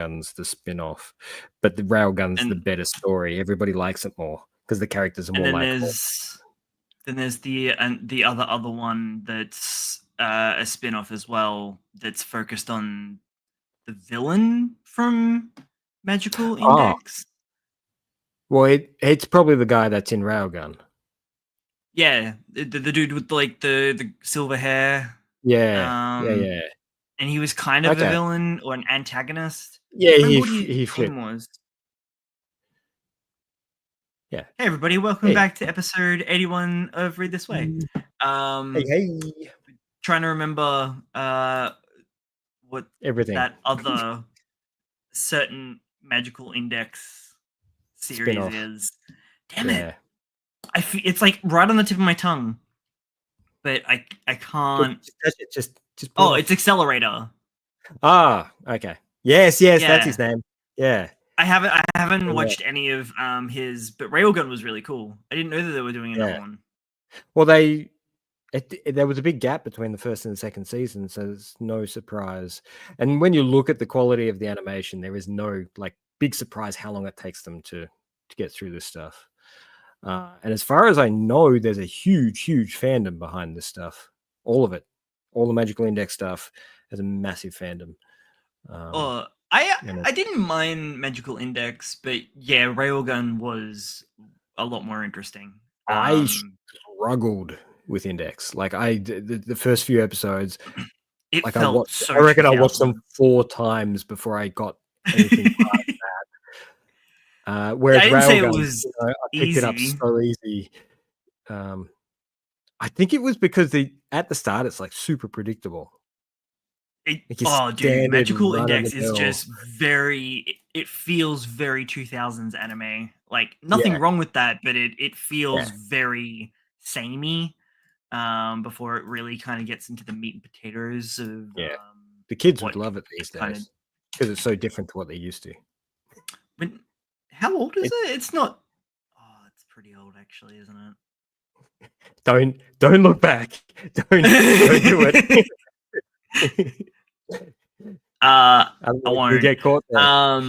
Railgun's the spin-off, but the Railgun's the better story. Everybody likes it more because the characters are more likable. Then there's the other one that's a spin-off as well that's focused on the villain from Magical Index. Well, it's probably the guy that's in Railgun. Yeah, the dude with like the silver hair. Yeah, And he was kind of a villain or an antagonist. Yeah, he flipped. Was. Yeah. Hey everybody, welcome back to episode 81 of Read This Way. Hey. Trying to remember what everything that other certain Magical Index series Spin-off. Is. Damn it. It's like right on the tip of my tongue. But I can't just it's Accelerator. Okay. Yes, that's his name. Yeah. I haven't watched any of his, but Railgun was really cool. I didn't know that they were doing another one. Well, there was a big gap between the first and the second season, so it's no surprise. And when you look at the quality of the animation, there is no like big surprise how long it takes them to get through this stuff. And as far as I know, there's a huge fandom behind this stuff. All of it, all the Magical Index stuff has a massive fandom. I didn't mind Magical Index, but yeah, Railgun was a lot more interesting. I struggled with Index. Like the first few episodes, I reckon I watched them 4 times before I got anything past that. Whereas Railgun, I picked it up so easy. I think it was because at the start it's like super predictable. Dude, Magical Index is just it feels very 2000s anime. Like nothing wrong with that, but it feels very samey before it really kind of gets into the meat and potatoes of the kids would love it these days because it's so different to what they used to. But how old is it? It's not. Oh, it's pretty old actually, isn't it? Don't look back. Don't do it. I won't. You get caught there.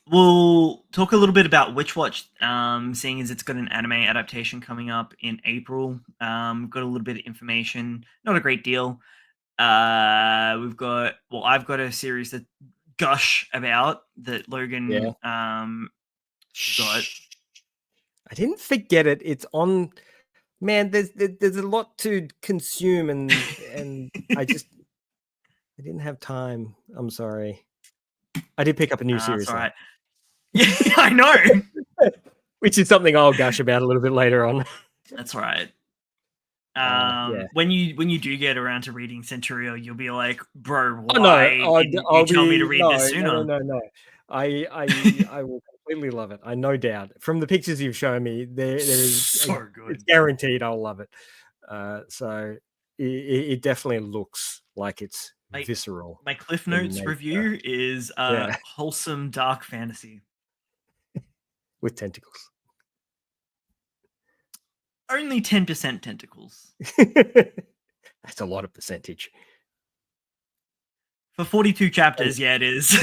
We'll talk a little bit about Witch Watch, seeing as it's got an anime adaptation coming up in April. Got a little bit of information, not a great deal. I've got a series that gush about that Logan got. I didn't forget it. It's on. Man, there's a lot to consume, and I didn't have time. I'm sorry. I did pick up a new series. That's right. Yeah, I know. Which is something I'll gush about a little bit later on. That's right. When you do get around to reading Centurio, you'll be like, bro, why didn't you tell me to read this sooner? No. I will completely love it. I no doubt. From the pictures you've shown me, there is so good. It's guaranteed I'll love it. So it definitely looks like it's visceral. My Cliff Notes review is wholesome dark fantasy with tentacles. Only 10% tentacles. That's a lot of percentage. For 42 chapters, it is.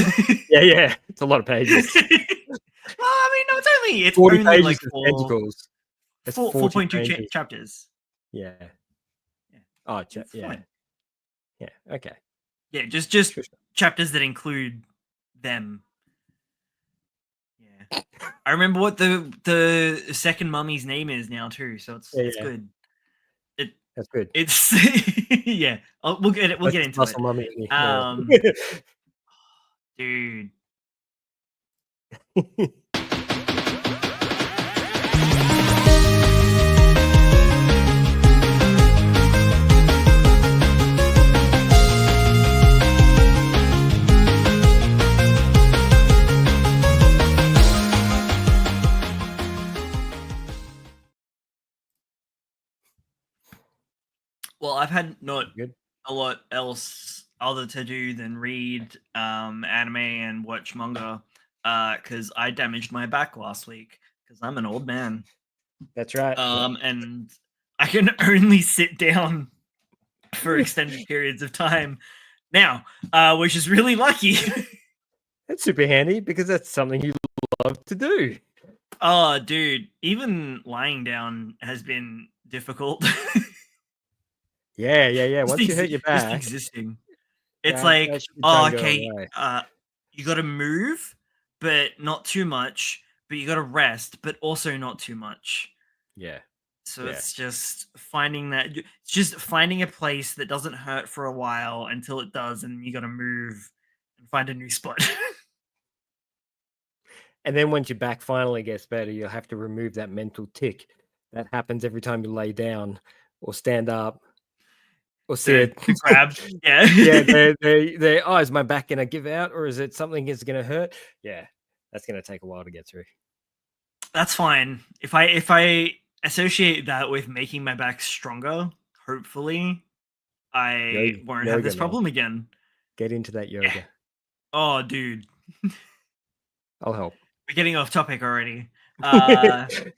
yeah. It's a lot of pages. Well, I mean, no, it's 40 only pages like of tentacles. 4.2 chapters. Yeah. Oh, yeah. Okay. Yeah, just chapters that include them. Yeah. I remember what the second mummy's name is now too, so it's good. That's good. It's yeah. We'll get into it. Mummy. Dude. Well, I've had not a lot else other to do than read anime and watch manga because I damaged my back last week because I'm an old man. That's right. And I can only sit down for extended periods of time now, which is really lucky. That's super handy because that's something you love to do. Oh, dude, even lying down has been difficult. Yeah. just, Once you hurt your just back, existing. It's that like, shit oh, don't go okay, away. you got to move, but not too much. But you got to rest, but also not too much. Yeah. So Yeah. it's just finding that. It's just finding a place that doesn't hurt for a while until it does, and you got to move and find a new spot. And then once your back finally gets better, you'll have to remove that mental tick that happens every time you lay down or stand up or the sit. the grab, yeah. Yeah, they oh, is my back gonna give out or is it something is gonna hurt? Yeah, that's gonna take a while to get through. That's fine. If I associate that with making my back stronger, hopefully I won't have Yoga, this man. problem again. Get into that Yeah. yoga. Oh, dude, I'll help. we're getting off topic already. Doesn't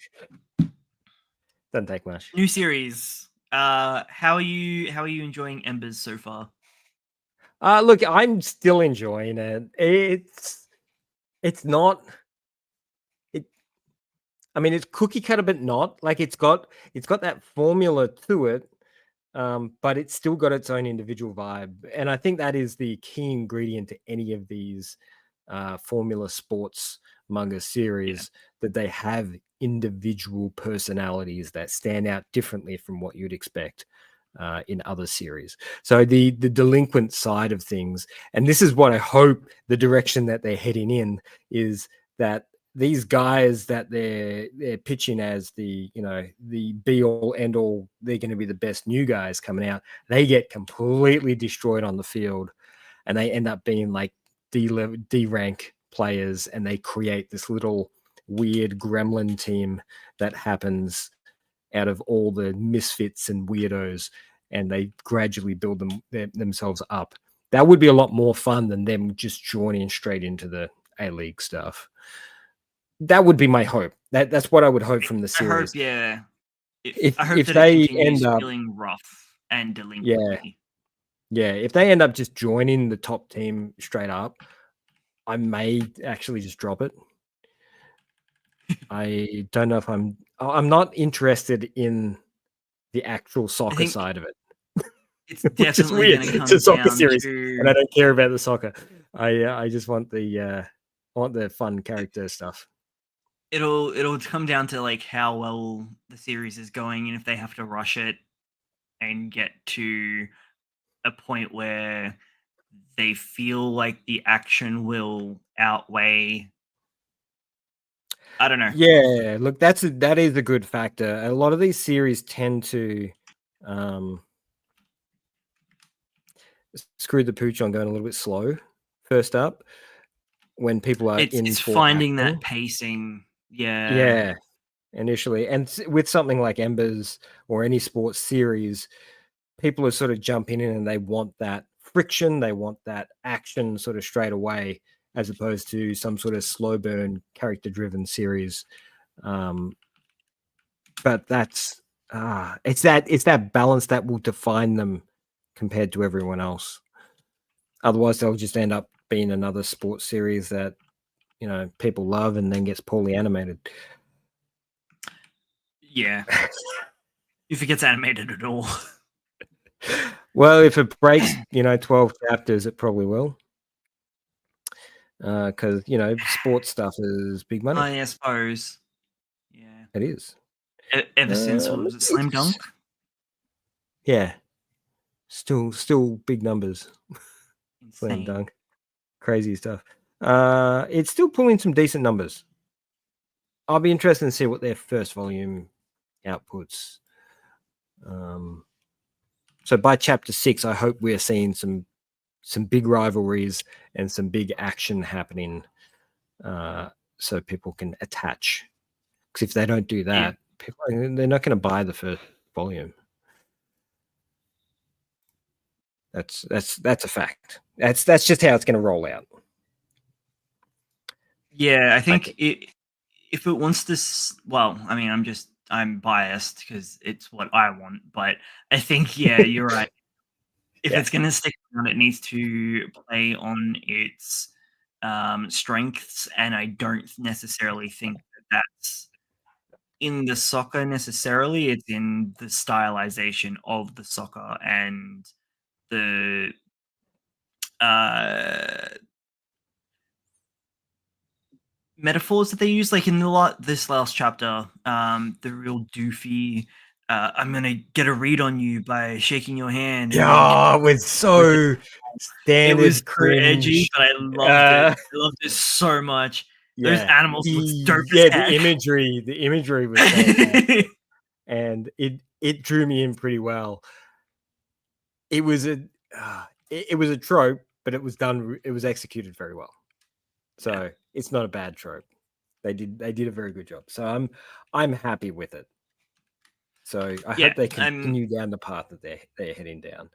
take much. New series. How are you enjoying Embers so far? Look, I'm still enjoying it. It's not it I mean it's cookie cutter, but not. Like it's got that formula to it, but it's still got its own individual vibe. And I think that is the key ingredient to any of these formula sports manga Yeah. series, that they have individual personalities that stand out differently from what you'd expect in other series. So the delinquent side of things, and this is what I hope the direction that they're heading in is, that these guys that they're pitching as the the be all end all, they're going to be the best new guys coming out, they get completely destroyed on the field and they end up being like D rank players, and they create this little weird gremlin team that happens out of all the misfits and weirdos, and they gradually build themselves up. That would be a lot more fun than them just joining straight into the A League stuff. That would be my hope. That's what I would hope from the I hope, series. yeah. I hope If that it they end continues up, feeling rough and yeah, delinquent-y. if they end up just joining the top team straight up, I may actually just drop it. I don't know if I'm not interested in the actual I soccer think side of it, it's which is definitely weird. going to It's a come soccer down series, and I to don't care about the soccer. I just want the fun character stuff. it'll come down to like how well the series is going, and if they have to rush it and get to a point where they feel like the action will outweigh. I don't know. Yeah, look, that is a good factor. A lot of these series tend to um, screw the pooch on going a little bit slow first up when people are in It's for finding that action. pacing. Yeah. Yeah, initially, and with something like Embers or any sports series, people are sort of jumping in and they want that friction, they want that action sort of straight away, as opposed to some sort of slow burn character driven series. Um, but it's that balance that will define them compared to everyone else. Otherwise, they'll just end up being another sports series that people love and then gets poorly animated. Yeah. If it gets animated at all. Well, if it breaks 12 chapters, it probably will, because sports stuff is big money. I suppose. Yeah. It is. Ever since, what was it, Slam Dunk? Yeah, still big numbers. Slam Insane. dunk, crazy stuff. It's still pulling some decent numbers. I'll be interested to see what their first volume outputs. So by chapter 6, I hope we're seeing some big rivalries and some big action happening, so people can attach. Because if they don't do Yeah. that, they're not going to buy the first volume. That's a fact. That's just how it's going to roll out. Yeah, I think if it wants to, well, I mean, I'm biased because it's what I want, but I think, yeah, you're right. if Yeah. it's going to stick around, it needs to play on its strengths, and I don't necessarily think that's in the soccer necessarily. It's in the stylization of the soccer and the metaphors that they use, like in this last chapter, the real doofy. I'm gonna get a read on you by shaking your hand, and then Yeah, it was so it was standard so edgy, cringe. but I loved it. I loved it so much. Those Yeah, animals look dope as heck. the imagery was fantastic, and it drew me in pretty well. It was it was a trope, but it was done. It was executed very well. So it's not a bad trope. They did a very good job. So I'm happy with it. So I hope they continue down the path that they're heading down.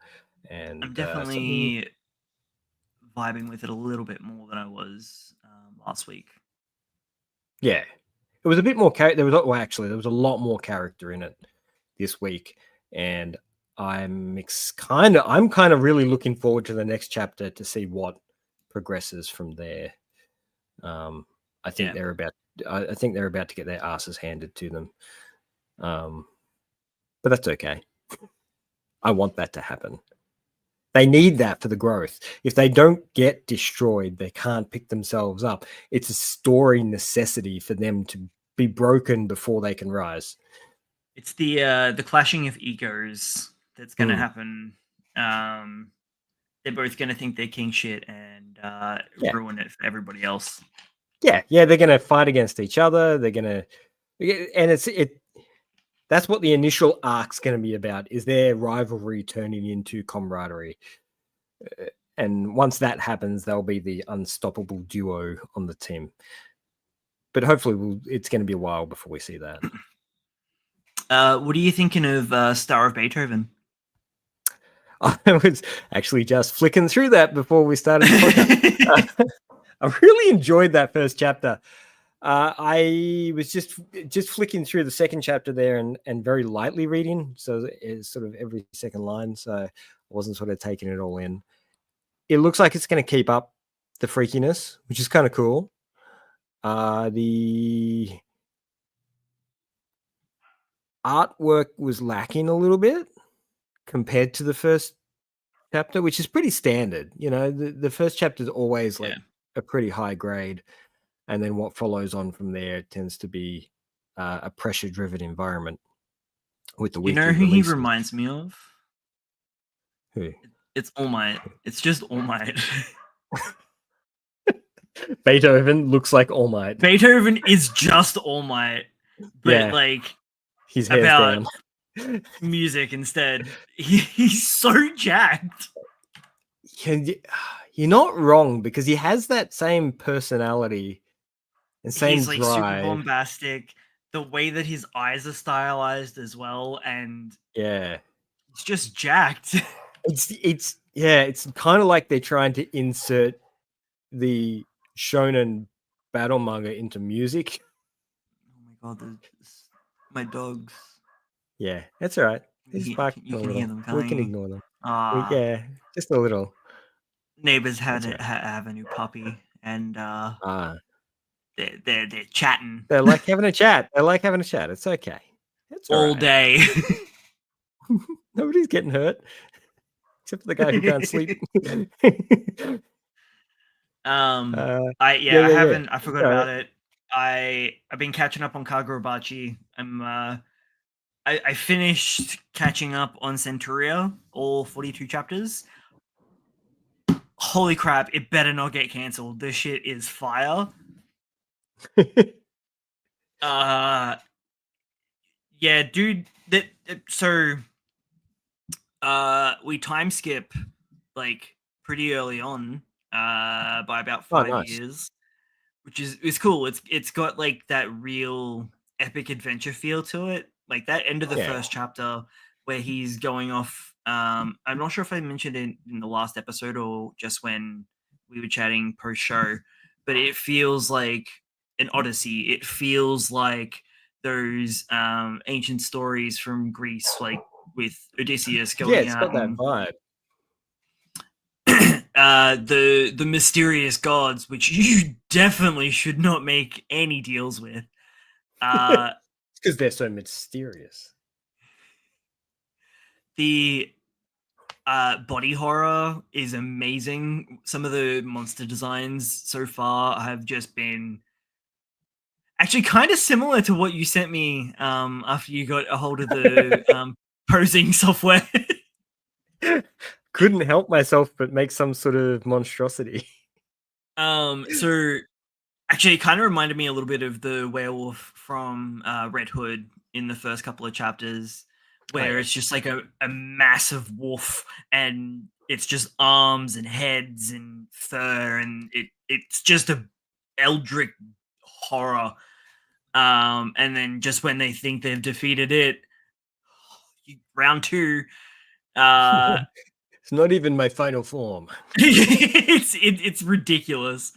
And I'm definitely vibing with it a little bit more than I was last week. Yeah, it was a bit more character. There was a lot more character in it this week, and I'm kind of really looking forward to the next chapter to see what progresses from there. I think they're about to get their asses handed to them, but that's okay. I want that to happen. They need that for the growth. If they don't get destroyed, they can't pick themselves up. It's a story necessity for them to be broken before they can rise. It's the clashing of egos that's going to happen. They're both going to think they're king shit and ruin it for everybody else. Yeah, they're going to fight against each other. They're going to, and that's what the initial arc's going to be about, is their rivalry turning into camaraderie. And once that happens, they'll be the unstoppable duo on the team. But hopefully it's going to be a while before we see that. What are you thinking of Star of Beethoven? I was actually just flicking through that before we started the podcast. I really enjoyed that first chapter. I was just flicking through the second chapter there and very lightly reading, so it's sort of every second line, so I wasn't sort of taking it all in. It looks like it's going to keep up the freakiness, which is kind of cool. The artwork was lacking a little bit compared to the first chapter, which is pretty standard. You know, the first chapter is always like a pretty high grade, and then what follows on from there tends to be a pressure-driven environment with the weekly who releases. he reminds me of? Who? It's All Might. It's just All Might. Beethoven looks like All Might. Beethoven is just All Might, but like his hair's about down. Music instead. He's so jacked. You're not wrong, because he has that same personality and same He's like drive. super bombastic. The way that his eyes are stylized as well, and it's just jacked. It's kind of like they're trying to insert the shonen battle manga into music. Oh my god, my dogs. Yeah, that's all right. You can hear them coming. We can ignore them. Just a little. Neighbors have a new puppy, and they're chatting. They're like having a chat. It's okay. It's all day. Nobody's getting hurt except for the guy who can't sleep. I forgot about it. I've been catching up on Kagurabachi. I finished catching up on Centuria, all 42 chapters. Holy crap, it better not get cancelled. This shit is fire. Yeah, dude, we time skip like pretty early on by about 5 years, which is cool. It's got like that real epic adventure feel to it, like that end of the first chapter where he's going off. I'm not sure if I mentioned it in the last episode or just when we were chatting post show, but it feels like an Odyssey. It feels like those ancient stories from Greece, like with Odysseus going out. Got that vibe. the mysterious gods, which you definitely should not make any deals with. It's because they're so mysterious. The body horror is amazing. Some of the monster designs so far have just been actually kind of similar to what you sent me after you got a hold of the posing software. Couldn't help myself but make some sort of monstrosity. So actually, it kind of reminded me a little bit of the werewolf from Red Hood in the first couple of chapters, where it's just like a massive wolf, and it's just arms and heads and fur, and it's just a eldritch horror. And then just when they think they've defeated it, round two, It's not even my final form. it's ridiculous.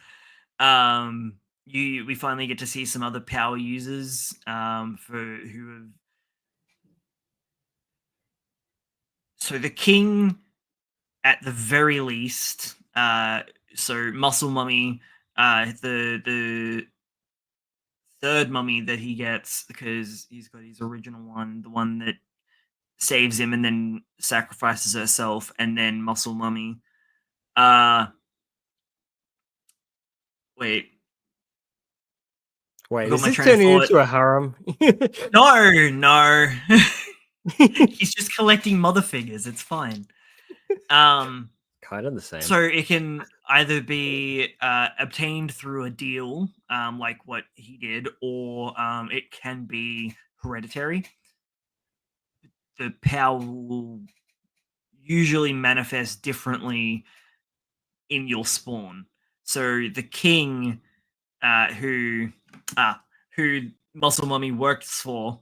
We finally get to see some other power users for who have. So the king, at the very least, so Muscle Mummy, the third mummy that he gets, because he's got his original one, the one that saves him and then sacrifices herself, and then Muscle Mummy. Wait, Wait, I got is my this train of turning thought. into a harem? No. He's just collecting mother figures. It's fine. Kind of the same. So it can either be obtained through a deal, like what he did, or it can be hereditary. The power will usually manifest differently in your spawn. So the king, who Muscle Mummy works for,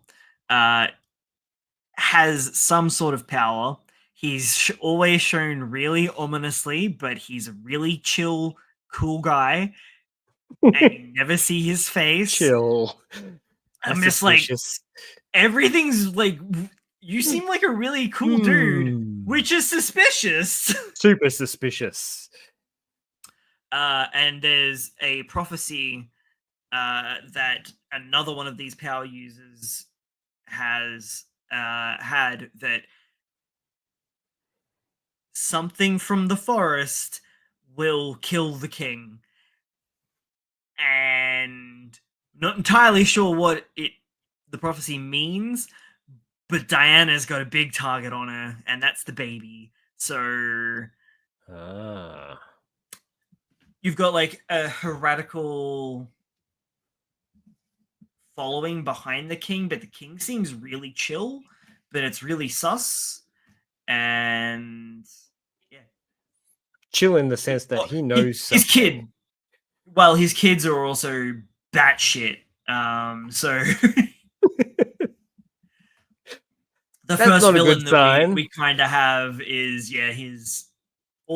has some sort of power. He's always shown really ominously, but he's a really chill, cool guy, and you never see his face. Chill. I'm That's just like, suspicious. everything's like, you seem like a really cool dude, which is suspicious. Super suspicious. And there's a prophecy that another one of these power users has had, that something from the forest will kill the king, and not entirely sure what the prophecy means, but Diana's got a big target on her, and that's the baby. So you've got like a heretical following behind the king, but the king seems really chill, but it's really sus. And yeah, chill in the sense that he knows his something. kid. Well, his kids are also batshit. So the That's first not a villain good that sign. we kind of have is his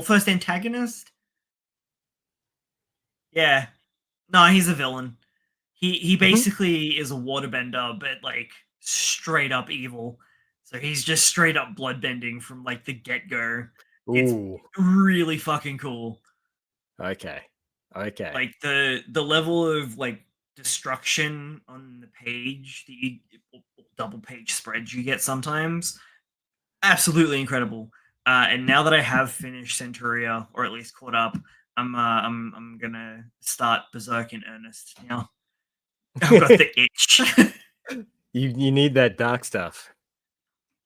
first antagonist. Yeah, no, he's a villain. He basically is a waterbender, but like straight up evil. So he's just straight up bloodbending from like the get go. It's really fucking cool. Okay. Like the level of like destruction on the page, the double page spreads you get sometimes, absolutely incredible. And now that I have finished Centuria, or at least caught up, I'm gonna start Berserk in earnest now. I've got the itch. you need that dark stuff.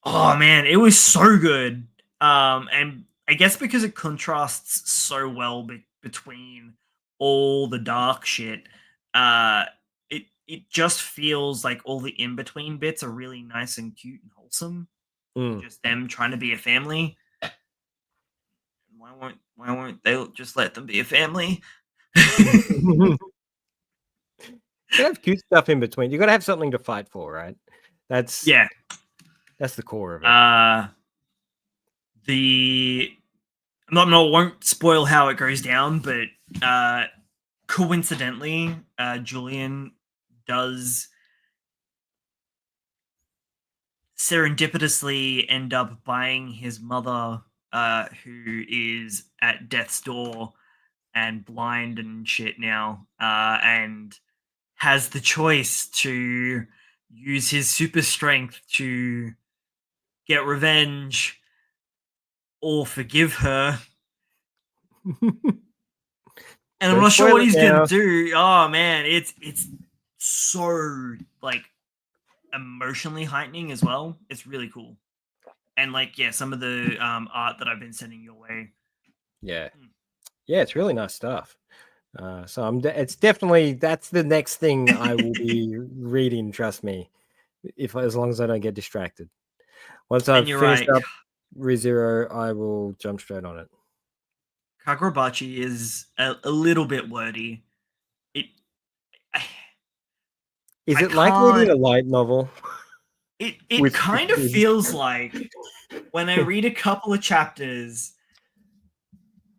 Oh man, it was so good. And I guess because it contrasts so well between all the dark shit, it just feels like all the in between bits are really nice and cute and wholesome. Just them trying to be a family. Why won't they just let them be a family? You gotta have cute stuff in between. You gotta have something to fight for, right? That's the core of it. I won't spoil how it goes down, but coincidentally, Julian does serendipitously end up buying his mother who is at death's door and blind and shit now, and has the choice to use his super strength to get revenge or forgive her. And I'm not sure what he's gonna do. Oh man, it's so like emotionally heightening as well. It's really cool. And like, yeah, some of the art that I've been sending your way. Yeah, it's really nice stuff. So it's definitely, that's the next thing I will be reading. Trust me, as long as I don't get distracted. Once I've finished up ReZero, I will jump straight on it. Kagurabachi is a little bit wordy. Is it like reading a light novel? It kind of feels like when I read a couple of chapters,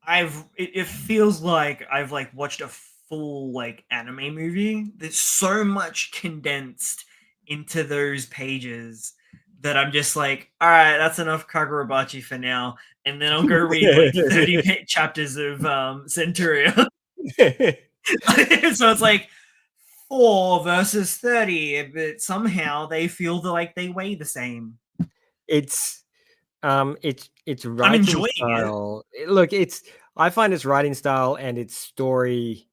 it feels like I've like watched a full like anime movie. There's so much condensed into those pages that I'm just like, all right, that's enough Kagurabachi for now, and then I'll go read like 30 chapters of Centuria. So it's like 4 versus 30, but somehow they feel like they weigh the same. It's writing style. Look, I find its writing style and its story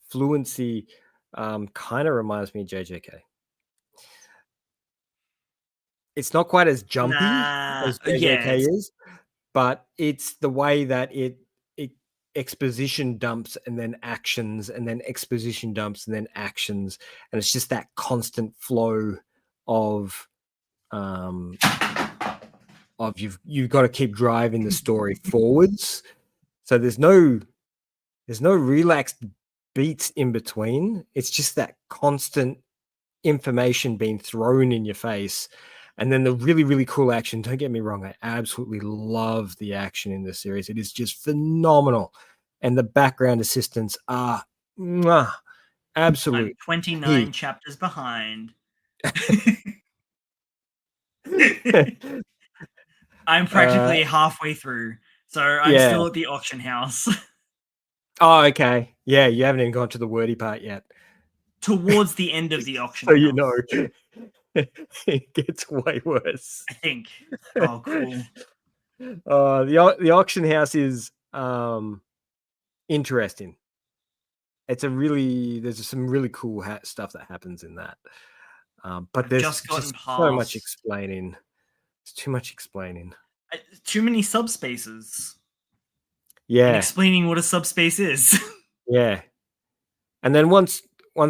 fluency kind of reminds me of JJK. It's not quite as jumpy as JJK is, but it's the way that it exposition dumps and then actions and then exposition dumps and then actions, and it's just that constant flow of you've got to keep driving the story forwards. So there's no relaxed beats in between. It's just that constant information being thrown in your face. And then the really, really cool action. Don't get me wrong, I absolutely love the action in this series. It is just phenomenal. And the background assistants are absolutely. I'm 29 chapters behind. I'm practically halfway through. So I'm still at the auction house. Oh, okay. Yeah, you haven't even gone to the wordy part yet. Towards the end of the auction house. So you know. It gets way worse, I think. Oh, cool. The auction house is interesting. There's some really cool stuff that happens in that, but there's just so much explaining. It's too much explaining. Too many subspaces. Yeah, and explaining what a subspace is. Yeah, and then once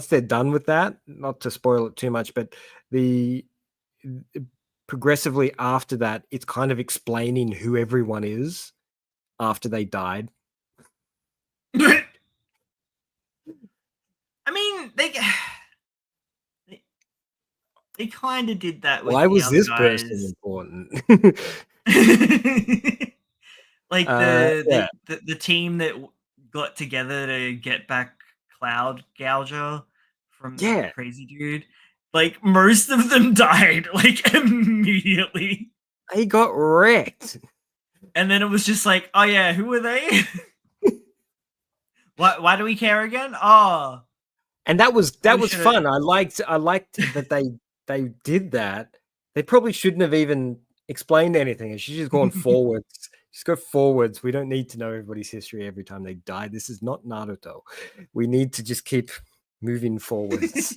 they're done with that, not to spoil it too much, but progressively after that, it's kind of explaining who everyone is after they died. I mean, they kind of did that with why was the this guys. person important? Like the team that got together to get back Cloud Gouger from the crazy dude. Like most of them died like immediately. They got wrecked. And then it was just like, oh yeah, who are they? Why do we care again? Oh. And that was fun. I liked that they did that. They probably shouldn't have even explained anything. It should just gone forwards. Just go forwards. We don't need to know everybody's history every time they die. This is not Naruto. We need to just keep moving forwards.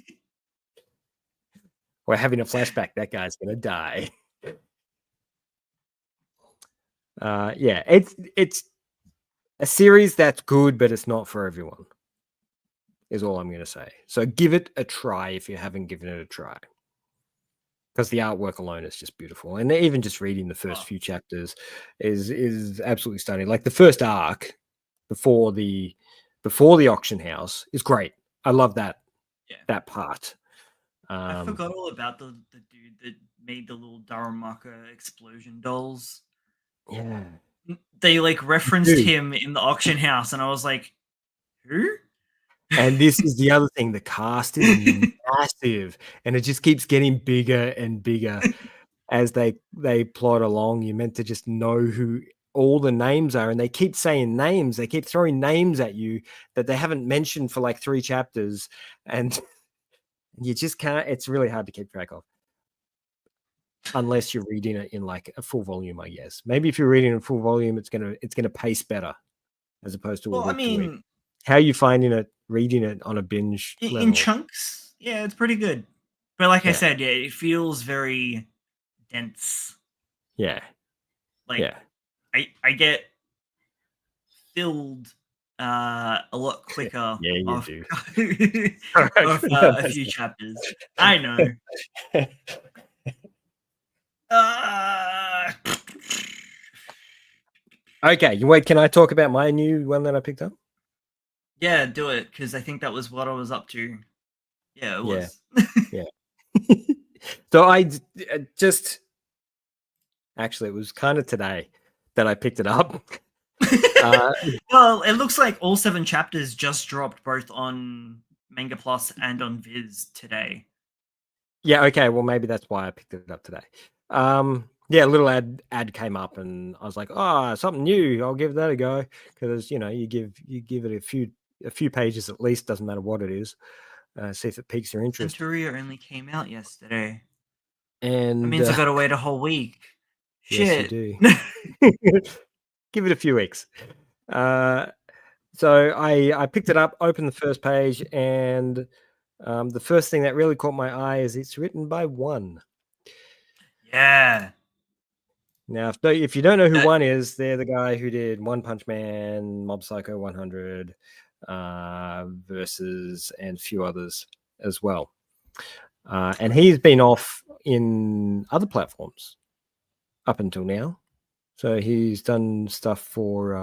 We're having a flashback. That guy's gonna die. Yeah, it's a series that's good, but it's not for everyone. Is all I'm gonna say. So give it a try if you haven't given it a try. Because the artwork alone is just beautiful, and even just reading the first few chapters is absolutely stunning. Like the first arc before the auction house is great. I love that that part. I forgot all about the dude that made the little Daramaka explosion dolls. Yeah, they like referenced him in the auction house, and I was like, who? And this is the other thing. The cast is massive, and it just keeps getting bigger and bigger as they plot along. You're meant to just know who all the names are, and they keep saying names. They keep throwing names at you that they haven't mentioned for like 3 chapters, and you just can't. It's really hard to keep track of, unless you're reading it in like a full volume, I guess. Maybe if you're reading in full volume, it's gonna pace better as opposed to a Well, I week to week. mean, How are you finding it reading it on a binge in level? chunks, yeah, it's pretty good. But like I Yeah. said, yeah, it feels very dense. Yeah. Like Yeah. I get filled a lot quicker Yeah, you of do. All right. of No, a that's few chapters. I know. Uh, Okay, wait, can I talk about my new one that I picked up? yeah, do it because I think that was what I was up to. Yeah, it Yeah. was. Yeah. So I just actually, it was kind of today that I picked it up. Well, it looks like all 7 chapters just dropped both on Manga Plus and on Viz today. Yeah, okay, well maybe that's why I picked it up today. Yeah, a little ad came up, and I was like, oh, something new. I'll give that a go, because you give it a few pages at least. Doesn't matter what it is. See if it piques your interest. Centuria only came out yesterday. That And means I gotta wait a whole week. yes, you Shit. do. Give it a few weeks. So I picked it up, opened the first page, and the first thing that really caught my eye is it's written by One. Yeah. Now, if you don't know who That- One is, they're the guy who did One Punch Man, Mob Psycho 100, Versus, and a few others as well. And he's been off in other platforms up until now. So he's done stuff for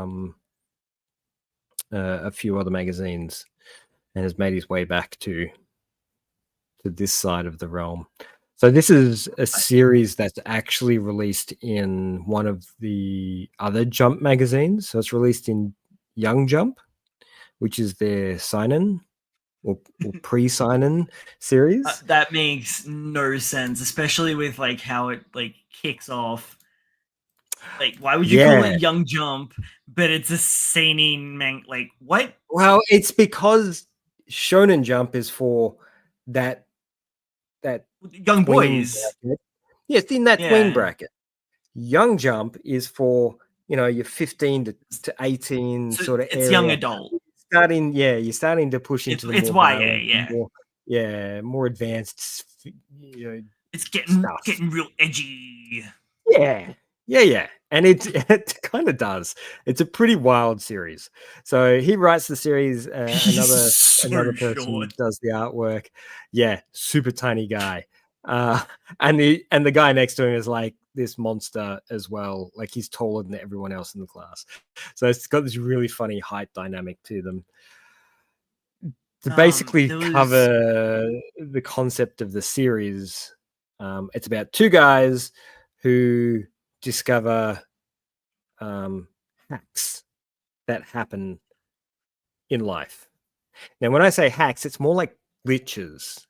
a few other magazines and has made his way back to this side of the realm. So this is a series that's actually released in one of the other Jump magazines. So it's released in Young Jump, which is their sign-in or pre-sign-in series. that makes no sense, especially with like how it like kicks off. Like, why would you call Yeah. it Young Jump, but it's a seinen man? Like, what? Well, it's because Shonen Jump is for that Young tween boys. bracket. Yes, in that tween Yeah. bracket. Young Jump is for your 15 to 18 So sort of it's young area. adult. You're starting to push into the It's more YA, violent, yeah. more advanced, It's getting stuff. real edgy. Yeah, and it kind of does. It's a pretty wild series. So he writes the series. Another So person short. does the artwork. Yeah, super tiny guy. And the guy next to him is like this monster as well. Like he's taller than everyone else in the class. So it's got this really funny height dynamic to them. To basically There was cover the concept of the series, it's about 2 guys who discover hacks that happen in life. Now, when I say hacks, it's more like glitches,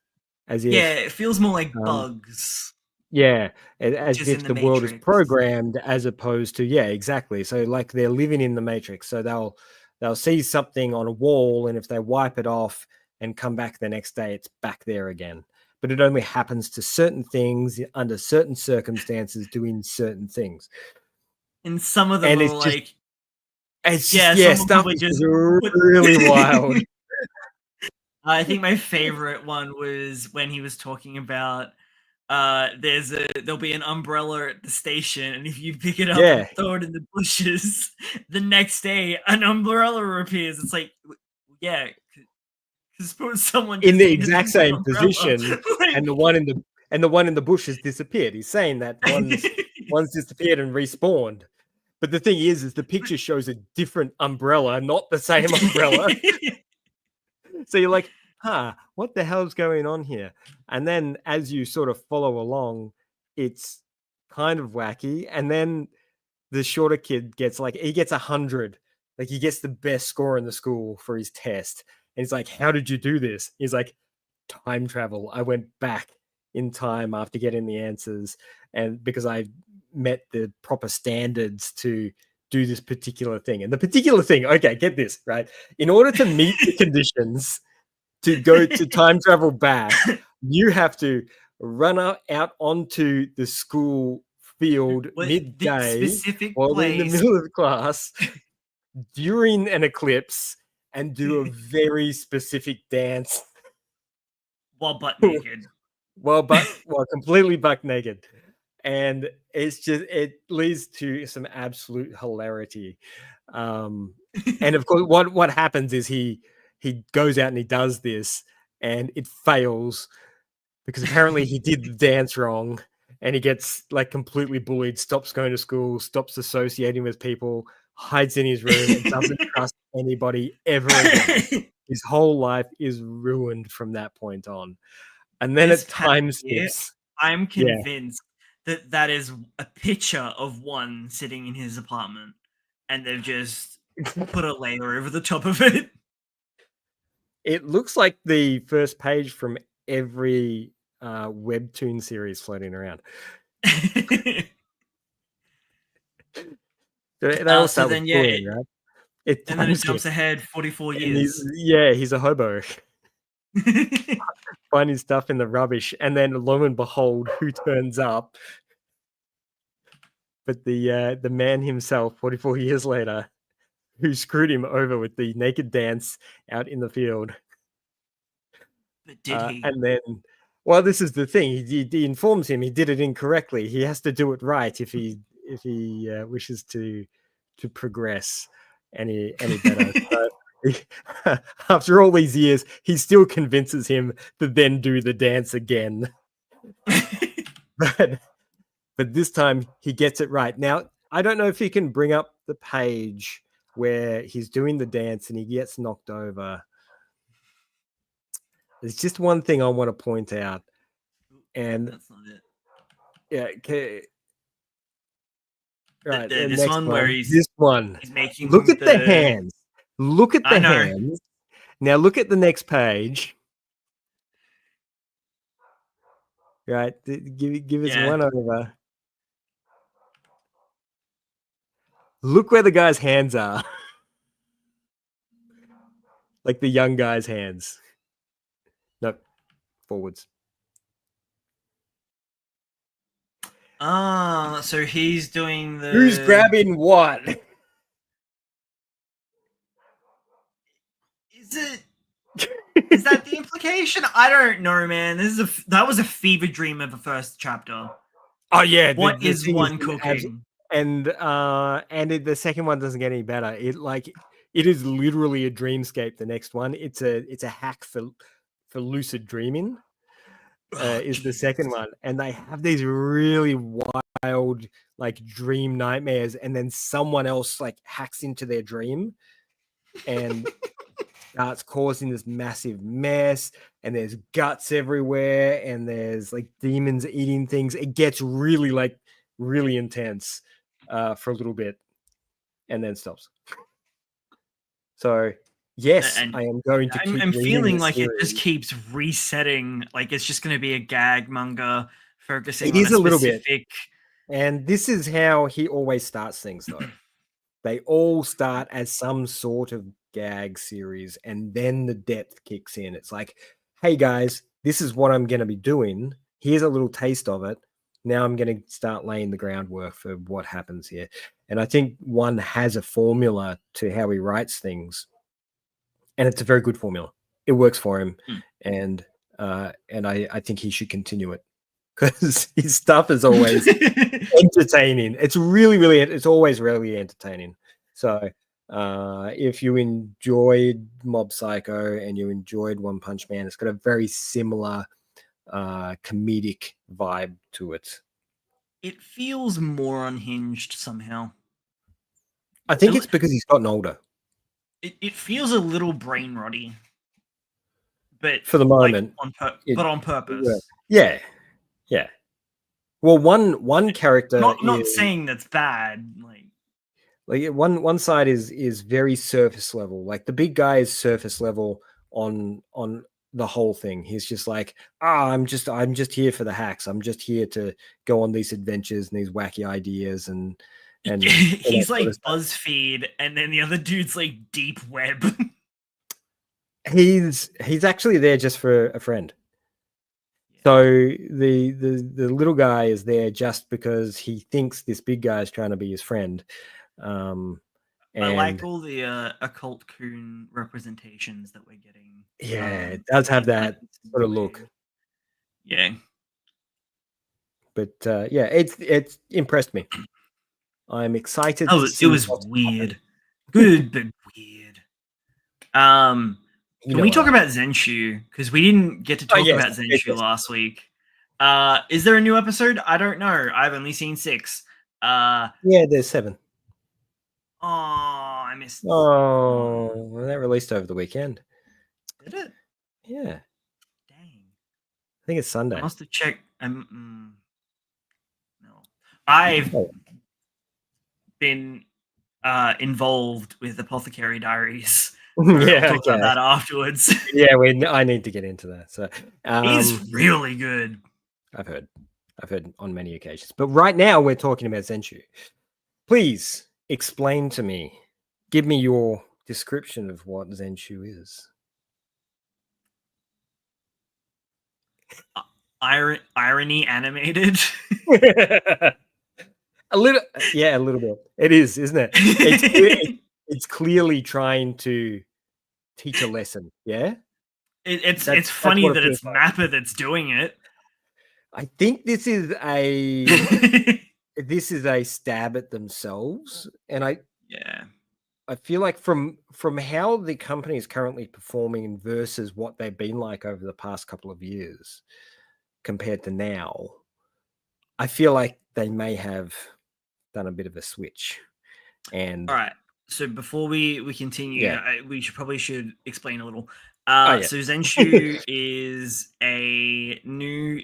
as yeah, if it feels more like um, bugs, which as is in if the the world is Matrix. programmed, as opposed to exactly. So like they're living in the Matrix. So they'll see something on a wall, and if they wipe it off and come back the next day, it's back there again. But it only happens to certain things under certain circumstances, doing certain things. And some of them And are like, some of them stuff are is just really wild. I think my favorite one was when he was talking about there'll be an umbrella at the station, and if you pick it up and Yeah, throw it in the bushes, the next day an umbrella appears. It's like, yeah, because suppose someone in just the needed exact an same umbrella. position, Like, and the one in the bush has disappeared. He's saying that one's disappeared and respawned. But the thing is the picture shows a different umbrella, not the same umbrella. So you're like, what the hell's going on here? And then as you sort of follow along, it's kind of wacky. And then the shorter kid gets 100. Like he gets the best score in the school for his test. And he's like, how did you do this? He's like, time travel. I went back in time after getting the answers, and because I met the proper standards to do this particular thing. And the particular thing, okay, get this, right? In order to meet the conditions to go to time travel back, you have to run out onto the school field midday specific while they're in the place middle of class during an eclipse and do a very specific dance while butt naked. while completely buck naked. And it leads to some absolute hilarity. And of course, what happens is he goes out and he does this, and it fails because apparently he did the dance wrong, and he gets like completely bullied, stops going to school, stops associating with people, hides in his room, and doesn't trust anybody ever again. His whole life is ruined from that point on. And then at time skips. I'm convinced that is a picture of one sitting in his apartment, and they've just put a layer over the top of it. It looks like the first page from every webtoon series floating around. They all start with bullying, right? And then it jumps ahead 44 years. He's a hobo. Finding stuff in the rubbish, and then lo and behold, who turns up? But the man himself, 44 years later, who screwed him over with the naked dance out in the field. But did he? And then, well, this is the thing. He informs him he did it incorrectly. He has to do it right if he wishes to progress any better. So, after all these years, he still convinces him to then do the dance again. but this time he gets it right. Now, I don't know if he can bring up the page where he's doing the dance and he gets knocked over. There's just one thing I want to point out. And that's not it. Yeah, okay. Right. This one where he's making. Look at the hands. Look at the hands. Now look at the next page. Right. Give us one over. Look where the guy's hands are. Like the young guy's hands. Nope. Forwards. So he's doing the. Who's grabbing what? Is that the implication? I don't know, man. That was a fever dream of the first chapter. Oh yeah. What is one cooking? And the second one doesn't get any better. It is literally a dreamscape. The next one, it's a hack for lucid dreaming. Is the second one, and they have these really wild like dream nightmares, and then someone else like hacks into their dream and starts causing this massive mess, and there's guts everywhere, and there's like demons eating things. It gets really intense for a little bit and then stops. So yes, I am going to keep I'm feeling like it just keeps resetting. Like it's just going to be a gag manga focusing on a little bit. And this is how he always starts things, though. They all start as some sort of gag series, and then the depth kicks in. It's like, hey guys, this is what I'm going to be doing. Here's a little taste of it. Now I'm going to start laying the groundwork for what happens here. And I think one has a formula to how he writes things. And it's a very good formula. It works for him. And I think he should continue it because his stuff is always entertaining. It's it's always really entertaining. So if you enjoyed Mob Psycho and you enjoyed One Punch Man, it's got a very similar comedic vibe to it. It feels more unhinged somehow. I think it's because he's gotten older. It feels a little brain rotty, but for the moment, but on purpose. Yeah. Well, one character. Not saying that's bad. Like one side is very surface level. Like the big guy is surface level on the whole thing. He's just like, I'm just here for the hacks. I'm just here to go on these adventures and these wacky ideas and and all that He's sort of like stuff. BuzzFeed, and then the other dude's like Deep Web. He's actually there just for a friend. So the little guy is there just because he thinks this big guy is trying to be his friend. I like And all the occult coon representations that we're getting. yeah, it does have in, like, that sort of look. Yeah. But yeah, it's impressed me. I'm excited to Oh, it see was what's weird. Good, but weird. you Can know we what talk I about Zenshu? Because we didn't get to Oh talk yes, about yes, Zenshu yes. last week. Is there a new episode? I don't know. I've only seen 6. Yeah, there's 7. Oh, I missed. Oh, well, that released over the weekend. Did it? Yeah, Dang. I think it's I Sunday. must have checked. No. I've Oh. been involved with Apothecary Diaries. I'll Yeah, talk about okay. that afterwards. Yeah, I need to get into that. So, He's really good. I've heard on many occasions. But right now we're talking about Zenshu. Please explain to me. Give me your description of what Zenshu is. Irony animated. A little, yeah, a little bit. It is, isn't it? It's clearly trying to teach a lesson. Yeah, It's that's funny what it that feels it's like. Mappa that's doing it. I think this is a stab at themselves, and Yeah. I feel like from how the company is currently performing versus what they've been like over the past couple of years compared to now, I feel like they may have done a bit of a switch. And All right. So before we continue, yeah, we should explain a little. oh yeah, So Zenshu is a new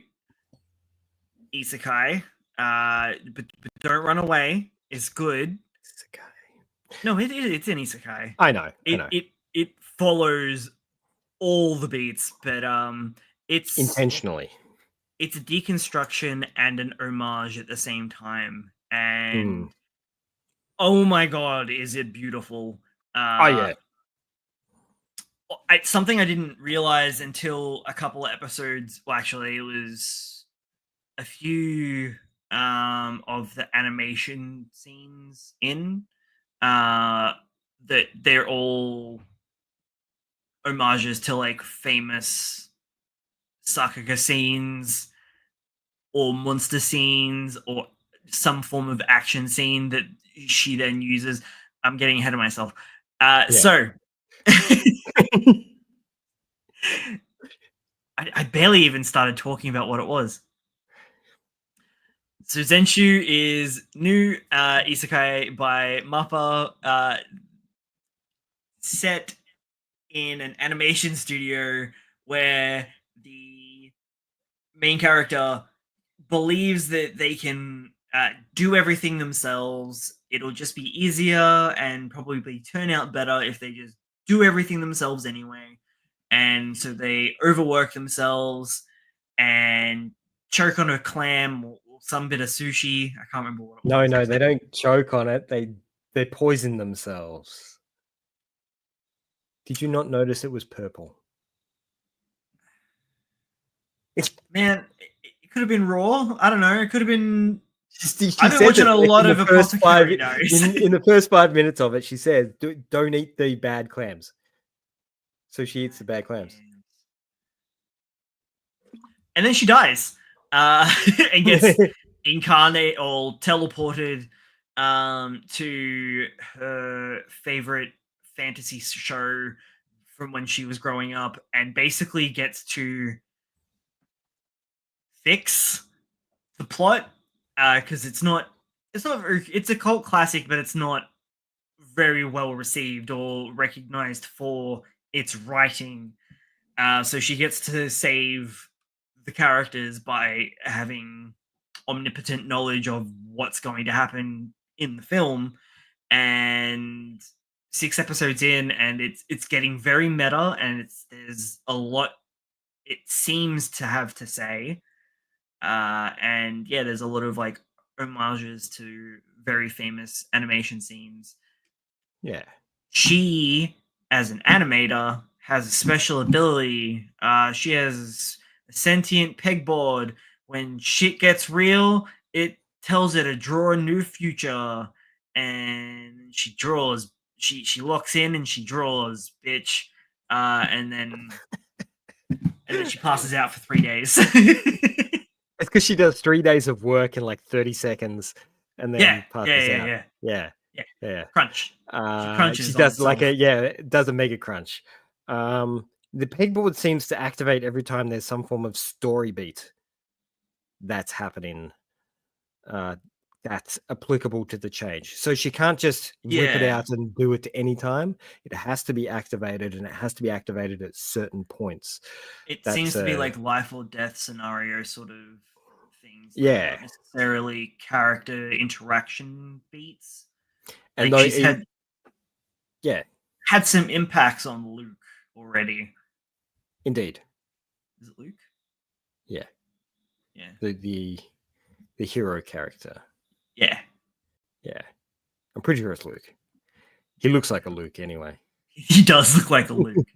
isekai. But don't run away. It's good. No, it's an isekai. I know. It follows all the beats, but it's Intentionally. it's a deconstruction and an homage at the same time. And oh my god, is it beautiful! Oh yeah. It's something I didn't realize until a couple of episodes. Well, actually, it was a few of the animation scenes in that they're all homages to like famous Sakuga scenes or monster scenes or some form of action scene that she then uses. I'm getting ahead of myself. So I barely even started talking about what it was. So Zenshu is new isekai by Mappa, set in an animation studio where the main character believes that they can do everything themselves. It'll just be easier and probably turn out better if they just do everything themselves anyway. And so they overwork themselves and choke on a clam or some bit of sushi. I can't remember what it was. No, they don't choke on it. They poison themselves. Did you not notice it was purple? Man, it could have been raw. I don't know. It could have been. She I've been says watching it a lot in of the first Apothecary Diaries. in the first 5 minutes of it. She says, "Don't eat the bad clams." So she eats the bad clams. And then she dies and gets incarnate or teleported to her favorite fantasy show from when she was growing up, and basically gets to fix the plot because it's a cult classic, but it's not very well received or recognized for its writing. So she gets to save the characters by having omnipotent knowledge of what's going to happen in the film. And 6 episodes in, and it's getting very meta, and there's a lot it seems to have to say. And yeah, there's a lot of like homages to very famous animation scenes. Yeah. She, as an animator, has a special ability. She has a sentient pegboard. When shit gets real, it tells her to draw a new future, and she draws. She locks in and she draws, bitch, and then she passes out for 3 days. It's because she does 3 days of work in like 30 seconds and Yeah, then yeah, passes yeah, out. yeah, Yeah. yeah. Yeah. Crunch. She She crunches on does like herself. does a mega crunch. The pegboard seems to activate every time there's some form of story beat that's happening. That's applicable to the change. So she can't just whip it Yeah. out and do it any time. It has to be activated, and it has to be activated at certain points. It That's seems to be like life or death scenario sort of things, like yeah. not necessarily character interaction beats. And Like though she's yeah, had some impacts on Luke already. indeed. Is it Luke? Yeah. Yeah. The hero character. Yeah. Yeah. I'm pretty sure it's Luke. He looks like a Luke anyway. He does look like a Luke.